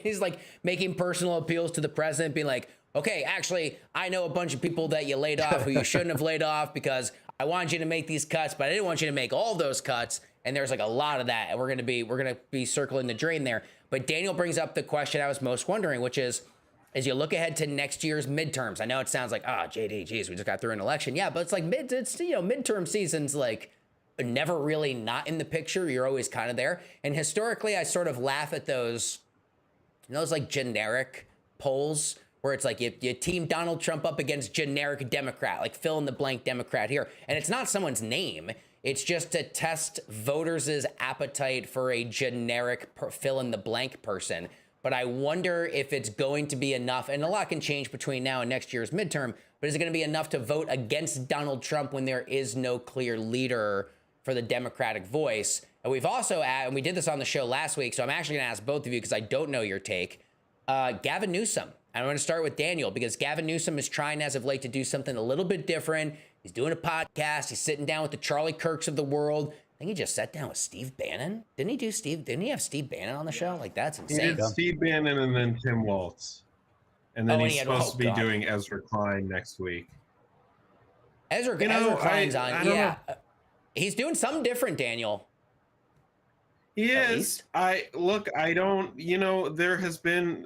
he's like making personal appeals to the president, being like, okay, actually, I know a bunch of people that you laid off who you shouldn't have laid off because I wanted you to make these cuts, but I didn't want you to make all those cuts. And there's like a lot of that. And we're going to be circling the drain there. But Daniel brings up the question I was most wondering, which is, as you look ahead to next year's midterms. I know it sounds like, JD, geez, we just got through an election. Yeah, but it's like midterm season's like never really not in the picture. You're always kind of there. And historically, I sort of laugh at those like generic polls where it's like you team Donald Trump up against generic Democrat, like fill in the blank Democrat here. And it's not someone's name. It's just to test voters' appetite for a generic fill in the blank person. But I wonder if it's going to be enough, and a lot can change between now and next year's midterm, but is it going to be enough to vote against Donald Trump when there is no clear leader for the Democratic voice? And we've also, and we did this on the show last week, so I'm actually going to ask both of you because I don't know your take. Gavin Newsom. I'm going to start with Daniel because Gavin Newsom is trying as of late to do something a little bit different. He's doing a podcast. He's sitting down with the Charlie Kirks of the world. I think he just sat down with Steve Bannon. Didn't he have Steve Bannon on the show? Like, that's insane. He did Steve Bannon and then Tim Waltz. And then he's supposed to be doing Ezra Klein next week. Ezra Klein's on. Yeah. He's doing something different, Daniel. He is. There has been,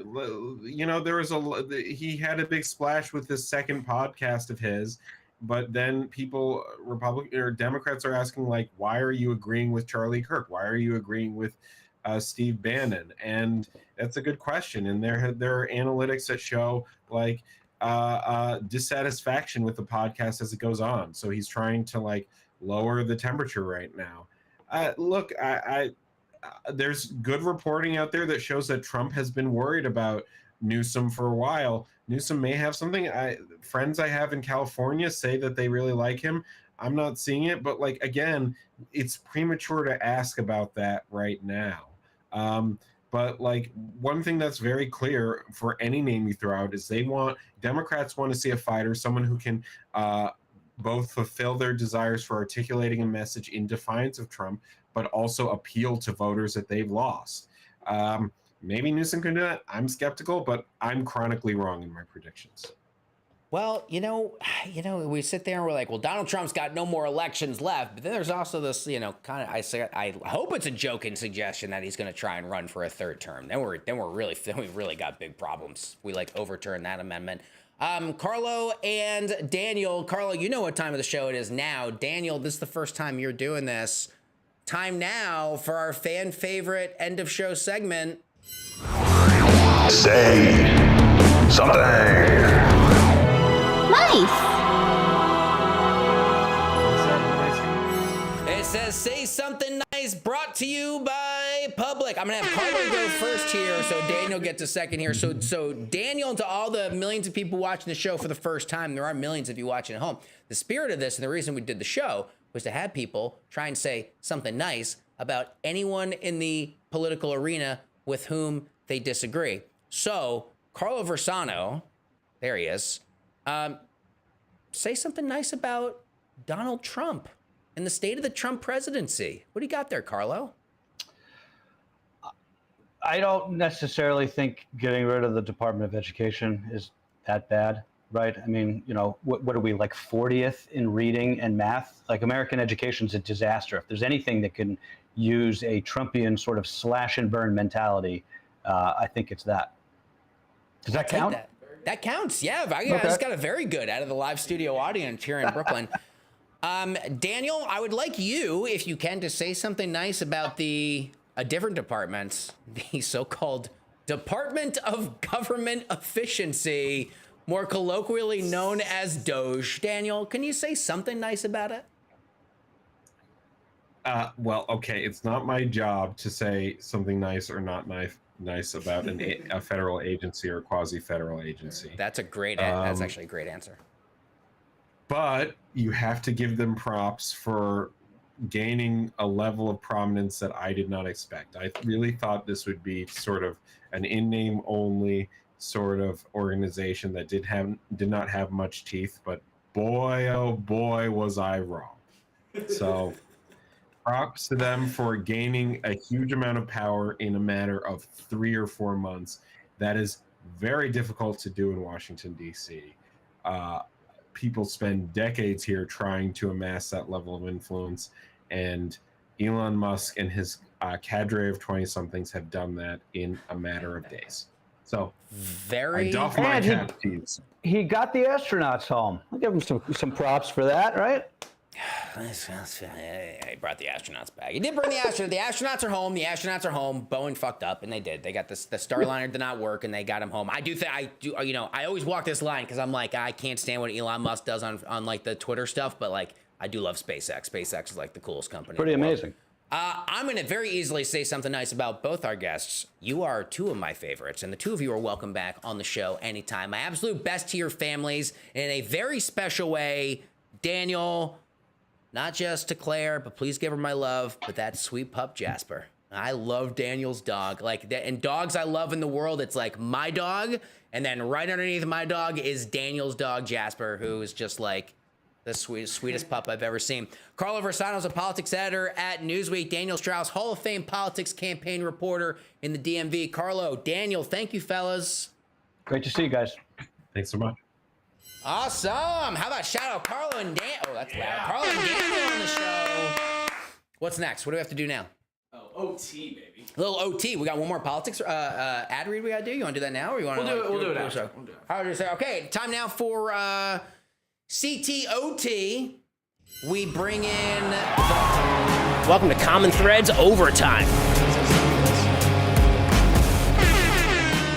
he had a big splash with this second podcast of his. But then people, Republican or Democrats, are asking, like, why are you agreeing with Charlie Kirk? Why are you agreeing with Steve Bannon? And that's a good question. And there are analytics that show like dissatisfaction with the podcast as it goes on. So he's trying to like lower the temperature right now. There's good reporting out there that shows that Trump has been worried about Newsom for a while. Newsom may have something. Friends I have in California say that they really like him. I'm not seeing it, but like, again, it's premature to ask about that right now. But like, one thing that's very clear for any name you throw out is Democrats want to see a fighter, someone who can both fulfill their desires for articulating a message in defiance of Trump, but also appeal to voters that they've lost. Maybe Newsom can do that. I'm skeptical, but I'm chronically wrong in my predictions. Well, we sit there and we're like, well, Donald Trump's got no more elections left. But then there's also this, I hope it's a joking suggestion that he's going to try and run for a third term. Then we've really got big problems. We overturn that amendment. Carlo and Daniel. Carlo, you know what time of the show it is now. Daniel, this is the first time you're doing this. Time now for our fan favorite end of show segment. Say something nice. It says say something nice, brought to you by Public. I'm gonna have Carlo go first here, so Daniel gets a second here. So Daniel, to all the millions of people watching the show for the first time, there are millions of you watching at home. The spirit of this and the reason we did the show was to have people try and say something nice about anyone in the political arena with whom they disagree. So, Carlo Versano, there he is, say something nice about Donald Trump and the state of the Trump presidency. What do you got there, Carlo? I don't necessarily think getting rid of the Department of Education is that bad, right? I mean, what are we, like 40th in reading and math? Like, American education's a disaster. If there's anything that can use a Trumpian sort of slash and burn mentality, I think it's that. Does that count? That counts, yeah. I just got a very good out of the live studio audience here in Brooklyn. Daniel, I would like you, if you can, to say something nice about a different department, the so-called Department of Government Efficiency, more colloquially known as DOGE. Daniel, can you say something nice about it? Well, okay, it's not my job to say something nice or not nice about a federal agency or quasi-federal agency. That's that's actually a great answer. But you have to give them props for gaining a level of prominence that I did not expect. I really thought this would be sort of an in-name only sort of organization that did not have much teeth, but boy, oh boy, was I wrong. So props to them for gaining a huge amount of power in a matter of 3 or 4 months. That is very difficult to do in Washington, D.C. People spend decades here trying to amass that level of influence, and Elon Musk and his cadre of 20-somethings have done that in a matter of days. So very. I doff my And cap to you. he got the astronauts home. I'll give him some props for that, right? He brought the astronauts back. He did bring the astronauts. The astronauts are home. The astronauts are home. Boeing fucked up, and they did. They got the Starliner did not work, and they got him home. I do. You know, I always walk this line because I'm like, I can't stand what Elon Musk does on like the Twitter stuff, but like, I do love SpaceX. SpaceX is like the coolest company. Pretty amazing. I'm going to very easily say something nice about both our guests. You are two of my favorites, and the two of you are welcome back on the show anytime. My absolute best to your families in a very special way. Daniel, not just to Claire, but please give her my love, but that sweet pup Jasper. I love Daniel's dog. Like, and dogs I love in the world, it's like my dog, and then right underneath my dog is Daniel's dog Jasper, who is just like the sweetest pup I've ever seen. Carlo Versano is a politics editor at Newsweek. Daniel Strauss, Hall of Fame politics campaign reporter in the DMV. Carlo, Daniel, thank you, fellas. Great to see you guys. Thanks so much. Awesome. How about shout out Carlo and Dan? Oh, that's loud. Carlo and Daniel on the show. What's next? What do we have to do now? Oh, OT, baby. A little OT. We got one more politics ad read we got to do. You want to do that now, or you want to? We'll do it after. How would you say? Okay, time now for CTOT. We bring in. Welcome to Common Threads Overtime.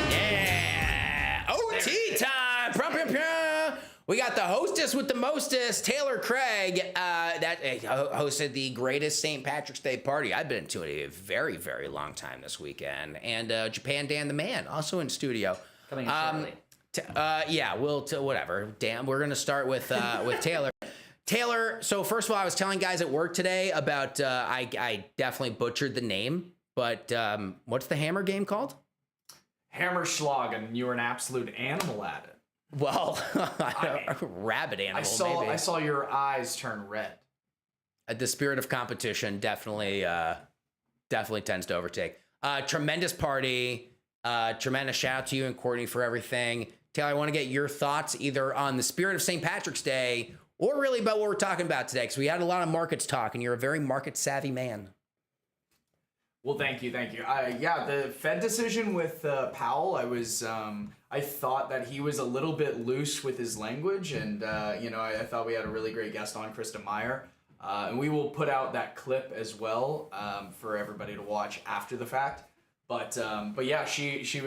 Yeah, OT time. We got the hostess with the mostest, Taylor Craig, that hosted the greatest St. Patrick's Day party I've been to in a very, very long time this weekend. And Japan Dan the Man, also in studio. Coming in shortly. Yeah, whatever. Dan, we're going to start with Taylor. Taylor, so first of all, I was telling guys at work today about, I definitely butchered the name, but what's the hammer game called? Hammerschlagen. You were an absolute animal at it. Well, rabbit animal. I saw your eyes turn red. The spirit of competition definitely tends to overtake. Tremendous party. Tremendous shout out to you and Courtney for everything. Taylor, I want to get your thoughts either on the spirit of St. Patrick's Day or really about what we're talking about today, because we had a lot of markets talk, and you're a very market savvy man. Well, thank you. Yeah, the Fed decision with Powell, I thought that he was a little bit loose with his language, and I thought we had a really great guest on, Kristin Myers, and we will put out that clip as well for everybody to watch after the fact. But yeah, she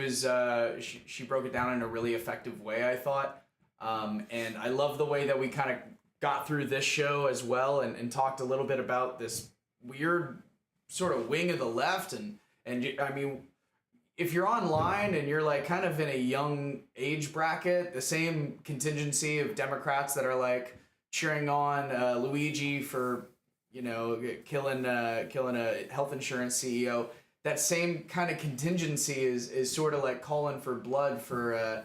broke it down in a really effective way, I thought, and I love the way that we kind of got through this show as well, and talked a little bit about this weird sort of wing of the left, and I mean, if you're online and you're like kind of in a young age bracket, the same contingency of Democrats that are like cheering on Luigi for killing a health insurance CEO, that same kind of contingency is sort of like calling for blood for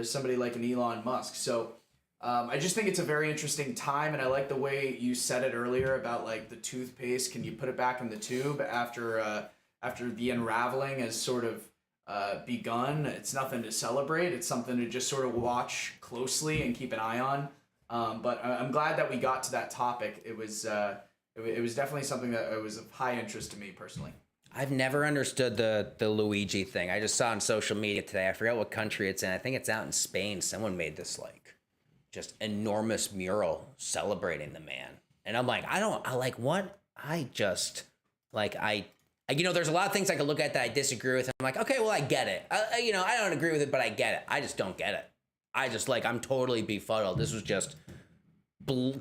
somebody like an Elon Musk. So I just think it's a very interesting time, and I like the way you said it earlier about like the toothpaste. Can you put it back in the tube after the unraveling has sort of begun? It's nothing to celebrate. It's something to just sort of watch closely and keep an eye on. But I'm glad that we got to that topic. It was definitely something that was of high interest to me personally. I've never understood the Luigi thing. I just saw on social media today. I forgot what country it's in. I think it's out in Spain. Someone made this like just enormous mural celebrating the man. And I'm like, there's a lot of things I could look at that I disagree with. I'm like, okay, well, I get it. I don't agree with it, but I get it. I just don't get it. I'm totally befuddled. This was just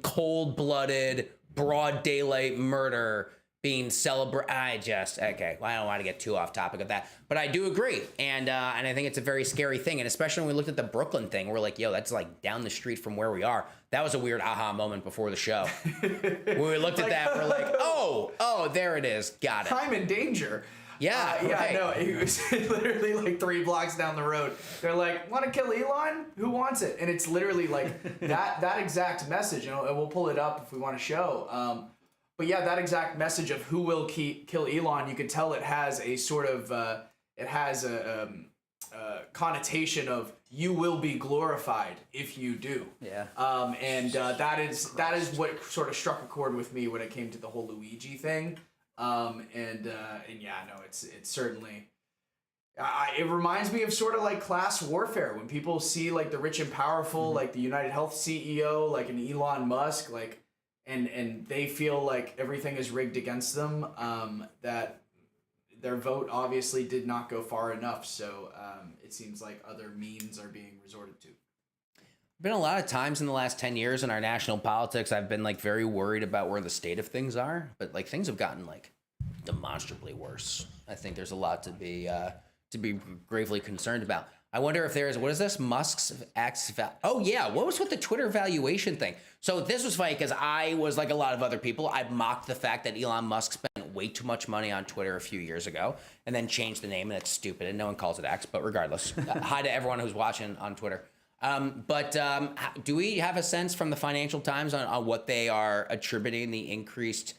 cold-blooded, broad daylight murder being celebrated. I don't want to get too off topic of that, but I do agree. And I think it's a very scary thing. And especially when we looked at the Brooklyn thing, we're like, yo, that's like down the street from where we are. That was a weird aha moment before the show. When we looked at that, we're like, oh, there it is. Got it. I'm in danger. Yeah. Right. No, it was literally like 3 blocks down the road. They're like, want to kill Elon? Who wants it? And it's literally like that exact message, and we'll pull it up if we want to show. But yeah, that exact message of who will kill Elon, you can tell it has a sort of, connotation of you will be glorified if you do. Yeah. That is what sort of struck a chord with me when it came to the whole Luigi thing. It's certainly It reminds me of sort of like class warfare when people see like the rich and powerful, like the United Health CEO, like an Elon Musk, like, and they feel like everything is rigged against them. That their vote obviously did not go far enough. So it seems like other means are being resorted to. Been a lot of times in the last 10 years in our national politics, I've been like very worried about where the state of things are, but like things have gotten like demonstrably worse. I think there's a lot to be gravely concerned about. I wonder if there's, what is this? Musk's X. Oh yeah. What was with the Twitter valuation thing? So this was funny because I was like a lot of other people. I mocked the fact that Elon Musk spent way too much money on Twitter a few years ago and then changed the name, and it's stupid and no one calls it X, but regardless, hi to everyone who's watching on Twitter. Do we have a sense from the Financial Times on what they are attributing the increased?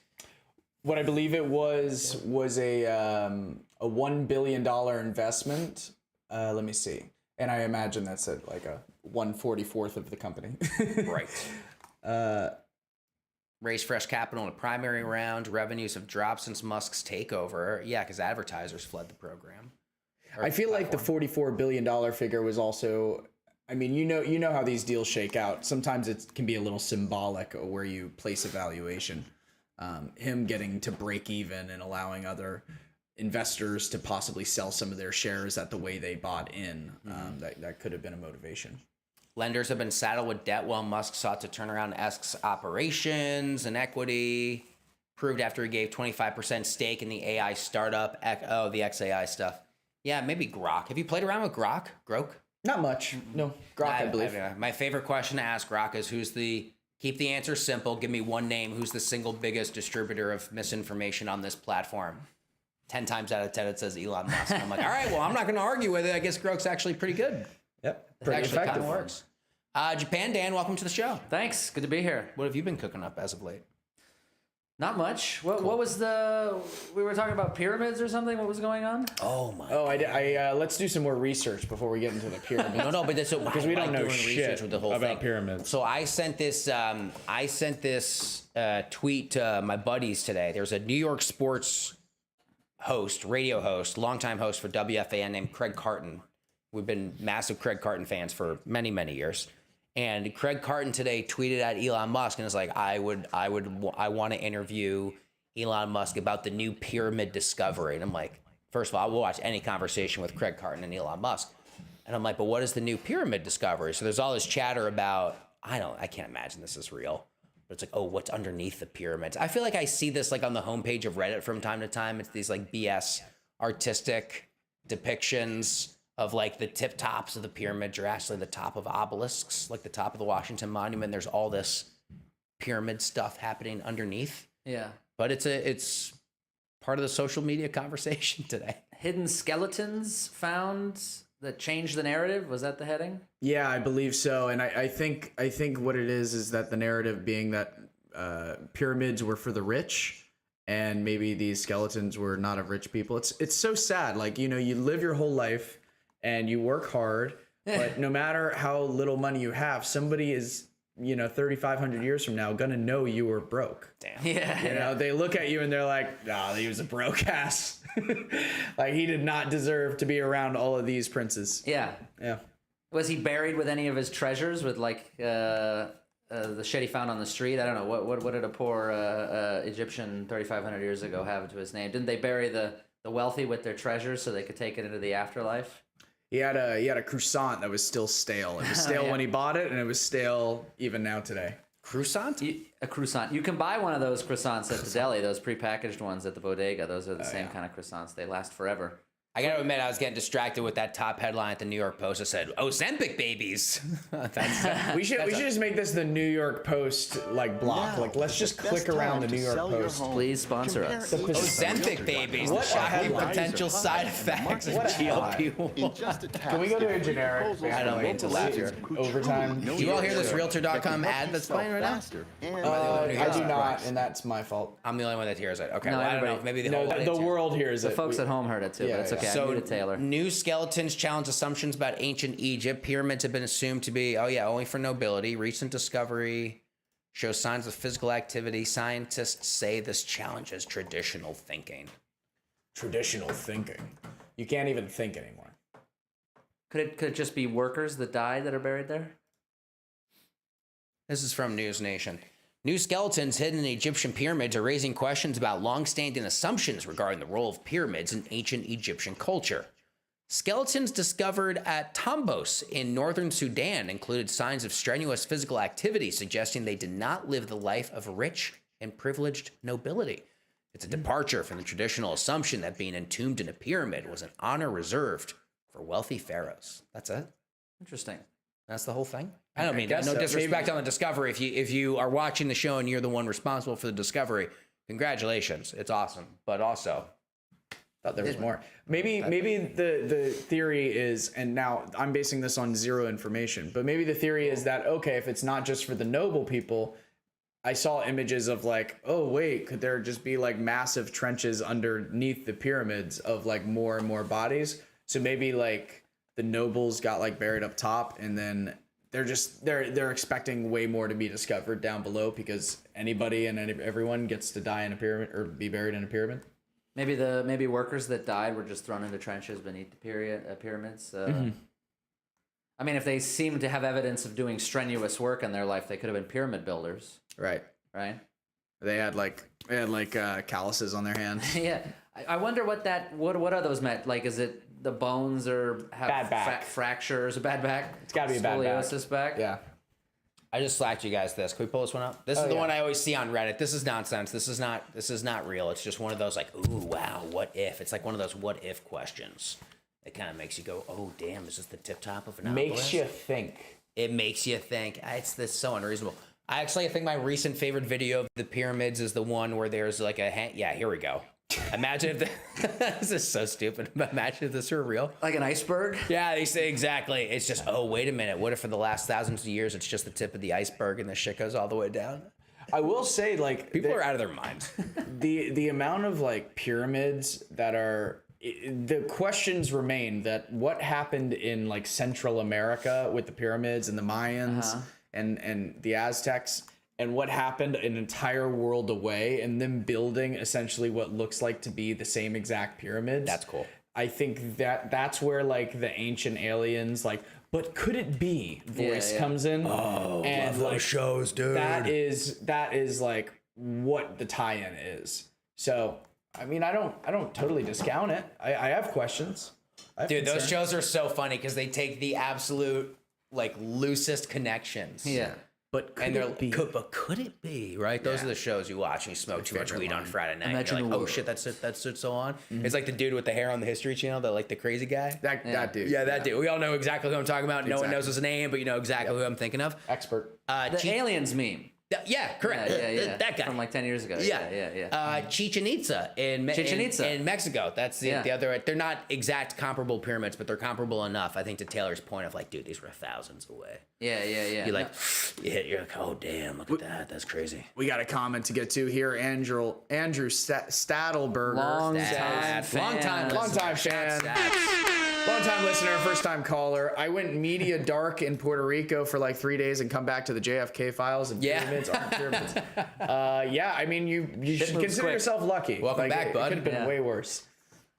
What I believe it was a $1 billion investment. Let me see. And I imagine that's at like a 1/44 of the company. Right. Raised fresh capital in a primary round. Revenues have dropped since Musk's takeover. Yeah, because advertisers fled the program. I feel like the $44 billion figure was also, I mean, you know how these deals shake out. Sometimes it can be a little symbolic of where you place a valuation. Him getting to break even and allowing other investors to possibly sell some of their shares at the way they bought in. That could have been a motivation. Lenders have been saddled with debt while Musk sought to turn around X's operations and equity. Proved after he gave 25% stake in the AI startup. Oh, the XAI stuff. Yeah, maybe Grok. Have you played around with Grok? Not much. No, Grok, I believe. My favorite question to ask Grok is keep the answer simple. Give me one name. Who's the single biggest distributor of misinformation on this platform? 10 times out of 10, it says Elon Musk. I'm like, all right, well, I'm not going to argue with it. I guess Grok's actually pretty good. Yep. It actually kind of works. Japan Dan, welcome to the show. Thanks. Good to be here. What have you been cooking up as of late? Not much. What was we were talking about pyramids or something? What was going on? Let's do some more research before we get into the pyramids. No, but that's because we don't know shit with the whole about thing. Pyramids. So I sent this tweet to my buddies today. There's a New York sports radio host, longtime host for WFAN named Craig Carton. We've been massive Craig Carton fans for many, many years. And Craig Carton today tweeted at Elon Musk and is like, I want to interview Elon Musk about the new pyramid discovery. And I'm like, first of all, I will watch any conversation with Craig Carton and Elon Musk. And I'm like, but what is the new pyramid discovery? So there's all this chatter about, I can't imagine this is real. But it's like, oh, what's underneath the pyramids? I feel like I see this like on the homepage of Reddit from time to time. It's these like BS artistic depictions of like the tip tops of the pyramids are actually the top of obelisks, like the top of the Washington Monument. There's all this pyramid stuff happening underneath. Yeah. But it's part of the social media conversation today. Hidden skeletons found that changed the narrative. Was that the heading? Yeah, I believe so. And I think what it is that the narrative being that pyramids were for the rich and maybe these skeletons were not of rich people. It's so sad. Like, you live your whole life and you work hard, but no matter how little money you have, somebody is, 3,500 years from now, gonna know you were broke. Damn. Yeah. They look at you and they're like, nah, he was a broke ass. Like, he did not deserve to be around all of these princes. Yeah. Yeah. Was he buried with any of his treasures, with like the shit he found on the street? I don't know. What did a poor Egyptian 3,500 years ago have to his name? Didn't they bury the wealthy with their treasures so they could take it into the afterlife? He had a croissant that was still stale. It was stale when he bought it, and it was stale even now today. Croissant? A croissant. You can buy one of those croissants at the deli, those prepackaged ones at the bodega. Those are the same kind of croissants. They last forever. I gotta admit, I was getting distracted with that top headline at the New York Post that said, Ozempic babies. We should just make this the New York Post block. Like, let's just click around the New York Post. Please sponsor us. Ozempic babies. What shocking potential side effects of GLP-1. Can we go to a generic? I don't mean to laugh here. Overtime. Do you all hear this Realtor.com ad that's playing right now? I do not, and that's my fault. I'm the only one that hears it. Okay, No, well, I don't know. everybody- Maybe the world hears it. The folks at home heard it too, but it's okay. So, Taylor. New skeletons challenge assumptions about ancient Egypt. Pyramids have been assumed to be, only for nobility. Recent discovery shows signs of physical activity. Scientists say this challenges traditional thinking. Traditional thinking. you can't even think anymore. Could it just be workers that died that are buried there? This is from News Nation. New skeletons hidden in Egyptian pyramids are raising questions about long-standing assumptions regarding the role of pyramids in ancient Egyptian culture. Skeletons discovered at Tombos in northern Sudan included signs of strenuous physical activity, suggesting they did not live the life of rich and privileged nobility. It's a departure from the traditional assumption that being entombed in a pyramid was an honor reserved for wealthy pharaohs. That's it. Interesting. That's the whole thing. I don't mean guess no so. disrespect on the discovery. If you are watching the show and you're the one responsible for the discovery, congratulations. It's awesome. But also, thought there was more. Maybe the theory is, and now I'm basing this on zero information, but maybe the theory is that, okay, if it's not just for the noble people, I saw images of like, oh wait, could there just be like massive trenches underneath the pyramids of like more and more bodies? So maybe like the nobles got like buried up top, and then they're expecting way more to be discovered down below because anybody and everyone gets to die in a pyramid or be buried in a pyramid. Maybe workers that died were just thrown into trenches beneath the pyramids. I mean, if they seem to have evidence of doing strenuous work in their life, they could have been pyramid builders. Right. They had like calluses on their hands. Yeah. I wonder what are those meant? Like, is it the bones or have bad back fractures, a bad back? It's got to be a bad back. Scoliosis back. Yeah. I just slacked you guys this. Can we pull this one up? This is the one I always see on Reddit. This is nonsense. This is not real. It's just one of those like, ooh, wow, what if? It's like one of those what if questions. It kind of makes you go, oh, damn, is this the tip top of an obelisk? Makes you think. It makes you think. It's so unreasonable. I think my recent favorite video of the pyramids is the one where there's like yeah, here we go. Imagine if this is so stupid. Imagine if this were real. Like an iceberg? Yeah, they say exactly. It's just, oh, wait a minute. What if for the last thousands of years, it's just the tip of the iceberg and the shit goes all the way down? I will say, like, people are out of their minds. The amount of like pyramids that are, the questions remain that what happened in like Central America with the pyramids and the Mayans and the Aztecs, and what happened an entire world away, and them building essentially what looks like to be the same exact pyramids. That's cool. I think that's where like the ancient aliens, like, but could it be voice comes in. Oh, and love those shows, dude. That is like what the tie-in is. So I mean, I don't totally discount it. I have questions. Dude, those shows are so funny because they take the absolute like loosest connections. Yeah. But could it be? Right? Those are the shows you watch and you smoke too much weed on Friday night. Imagine you're like, the oh world. shit, that's so on. It's like the dude with the hair on the History Channel, like the crazy guy. That dude. Yeah, that dude. We all know exactly who I'm talking about. No one knows his name, but you know exactly who I'm thinking of. Expert. The aliens meme. Yeah, correct. Yeah. That guy from like 10 years ago. Yeah. Chichen Itza in Mexico. That's the other. They're not exact comparable pyramids, but they're comparable enough, I think, to Taylor's point of like, dude, these were thousands away. Yeah. You're like, you're like, oh damn, look at that. That's crazy. We got a comment to get to here. Andrew Stadelberger. Long time fan. Long time listener, first time caller. I went media dark in Puerto Rico for like 3 days and come back to the JFK files and pyramids aren't pyramids. I mean, you should consider yourself lucky. Welcome back, bud. It could have been way worse.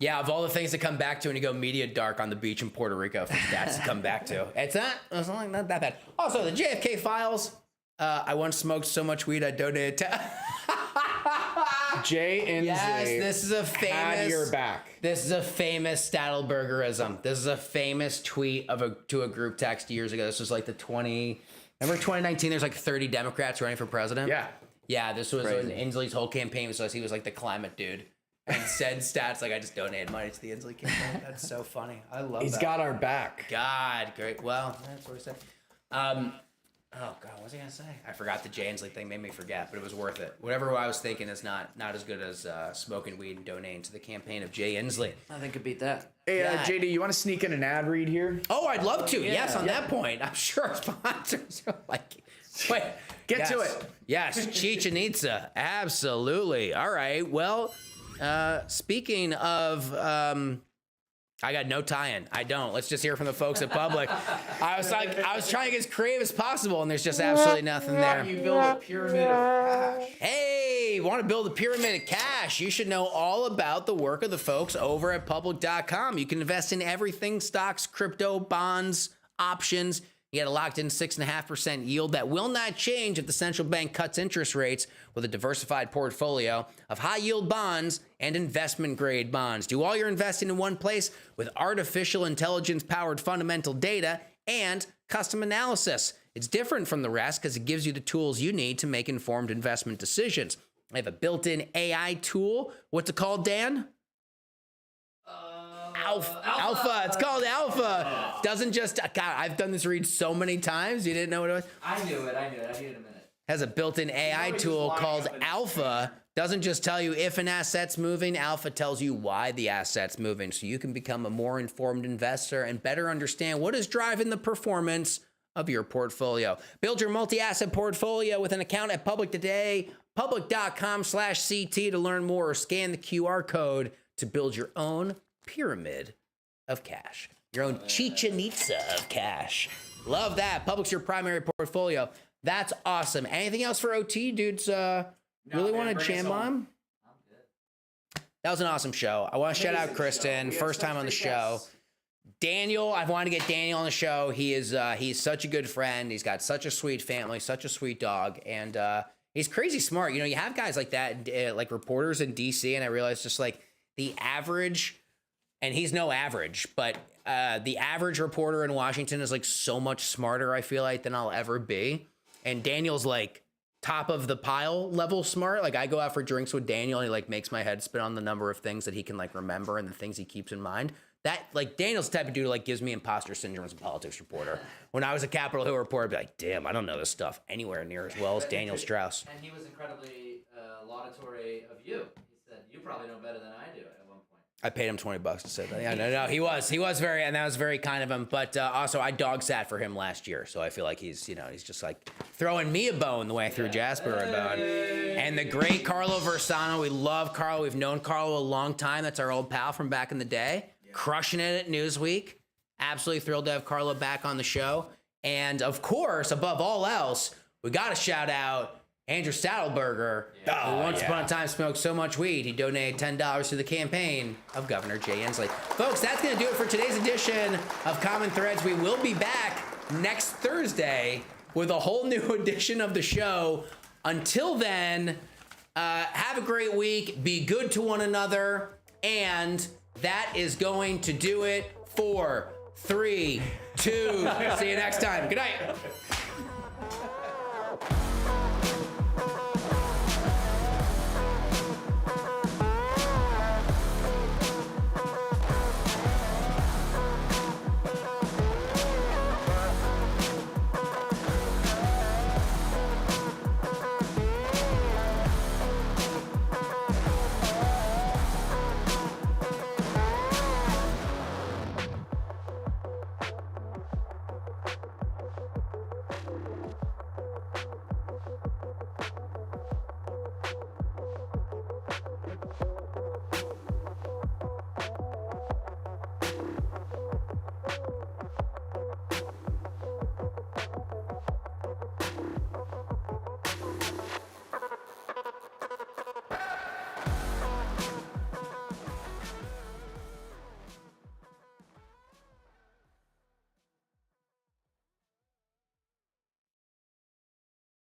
Yeah, of all the things to come back to when you go media dark on the beach in Puerto Rico, that's to come back to. It's not that bad. Also, the JFK files. I once smoked so much weed I donated to. Jay Inslee. Yes, this is a famous. Had your back. This is a famous Stadelbergerism. This is a famous tweet to a group text years ago. This was like remember 2019? There's like 30 Democrats running for president. Yeah. This was Inslee's whole campaign. So he was like the climate dude. And said stats like, I just donated money to the Inslee campaign. That's so funny. I love that. He's got our back. God, great. Well, that's what he said. Oh God, what was I gonna say? I forgot the Jay Inslee thing. Made me forget, but it was worth it. Whatever I was thinking is not as good as smoking weed and donating to the campaign of Jay Inslee. Nothing could beat that. Hey, JD, you want to sneak in an ad read here? Oh, I'd love to. Yes, on that point, I'm sure sponsors are like, wait, get to it. Yes, Chichen Itza, absolutely. All right. Well, speaking of. I got no tie-in. I don't. Let's just hear from the folks at Public. I was trying to get as creative as possible, and there's just absolutely nothing there. You build a pyramid of cash. Hey, want to build a pyramid of cash, you should know all about the work of the folks over at public.com. You can invest in everything: stocks, crypto, bonds, options. You get a locked-in 6.5% yield that will not change if the central bank cuts interest rates, with a diversified portfolio of high-yield bonds and investment-grade bonds. Do all your investing in one place with artificial intelligence-powered fundamental data and custom analysis. It's different from the rest because it gives you the tools you need to make informed investment decisions. I have a built-in AI tool. What's it called, Dan? Alpha. It's called Alpha. Doesn't just, God, I've done this read so many times. You didn't know what it was? I knew it. I needed a minute. Has a built-in AI tool called Alpha. Doesn't just tell you if an asset's moving. Alpha tells you why the asset's moving, so you can become a more informed investor and better understand what is driving the performance of your portfolio. Build your multi-asset portfolio with an account at Public today. Public.com/CT to learn more, or scan the QR code to build your own pyramid of cash. Your own Chichen Itza of cash. Love that. Public's your primary portfolio. That's awesome. Anything else for OT, dudes? Really want to jam on? That was an awesome show. I want to shout out Kristin, first time on the show. Daniel, I've wanted to get Daniel on the show. He's such a good friend. He's got such a sweet family, such a sweet dog, and he's crazy smart. You know, you have guys like that, like reporters in DC, and I realized just like the average, and he's no average, but the average reporter in Washington is like so much smarter, I feel like, than I'll ever be. And Daniel's like top of the pile level smart. Like I go out for drinks with Daniel and he like makes my head spin on the number of things that he can like remember and the things he keeps in mind. That like Daniel's the type of dude who like gives me imposter syndrome as a politics reporter. When I was a Capitol Hill reporter, I'd be like, damn, I don't know this stuff anywhere near as well as Daniel Strauss. And he was incredibly laudatory of you. He said, you probably know better than I do at one point. I paid him $20 to say that. Yeah, no, he was very, and that was very kind of him. But also, I dog sat for him last year, so I feel like he's just like throwing me a bone the way I threw Jasper a bone. And the great Carlo Versano, we love Carlo. We've known Carlo a long time. That's our old pal from back in the day. Crushing it at Newsweek. Absolutely thrilled to have Carlo back on the show. And of course, above all else, we got to shout out Andrew Stadelberger, who once upon a time smoked so much weed, he donated $10 to the campaign of Governor Jay Inslee. Folks, that's going to do it for today's edition of Common Threads. We will be back next Thursday with a whole new edition of the show. Until then, have a great week. Be good to one another. And that is going to do it for 3, 2. See you next time. Good night.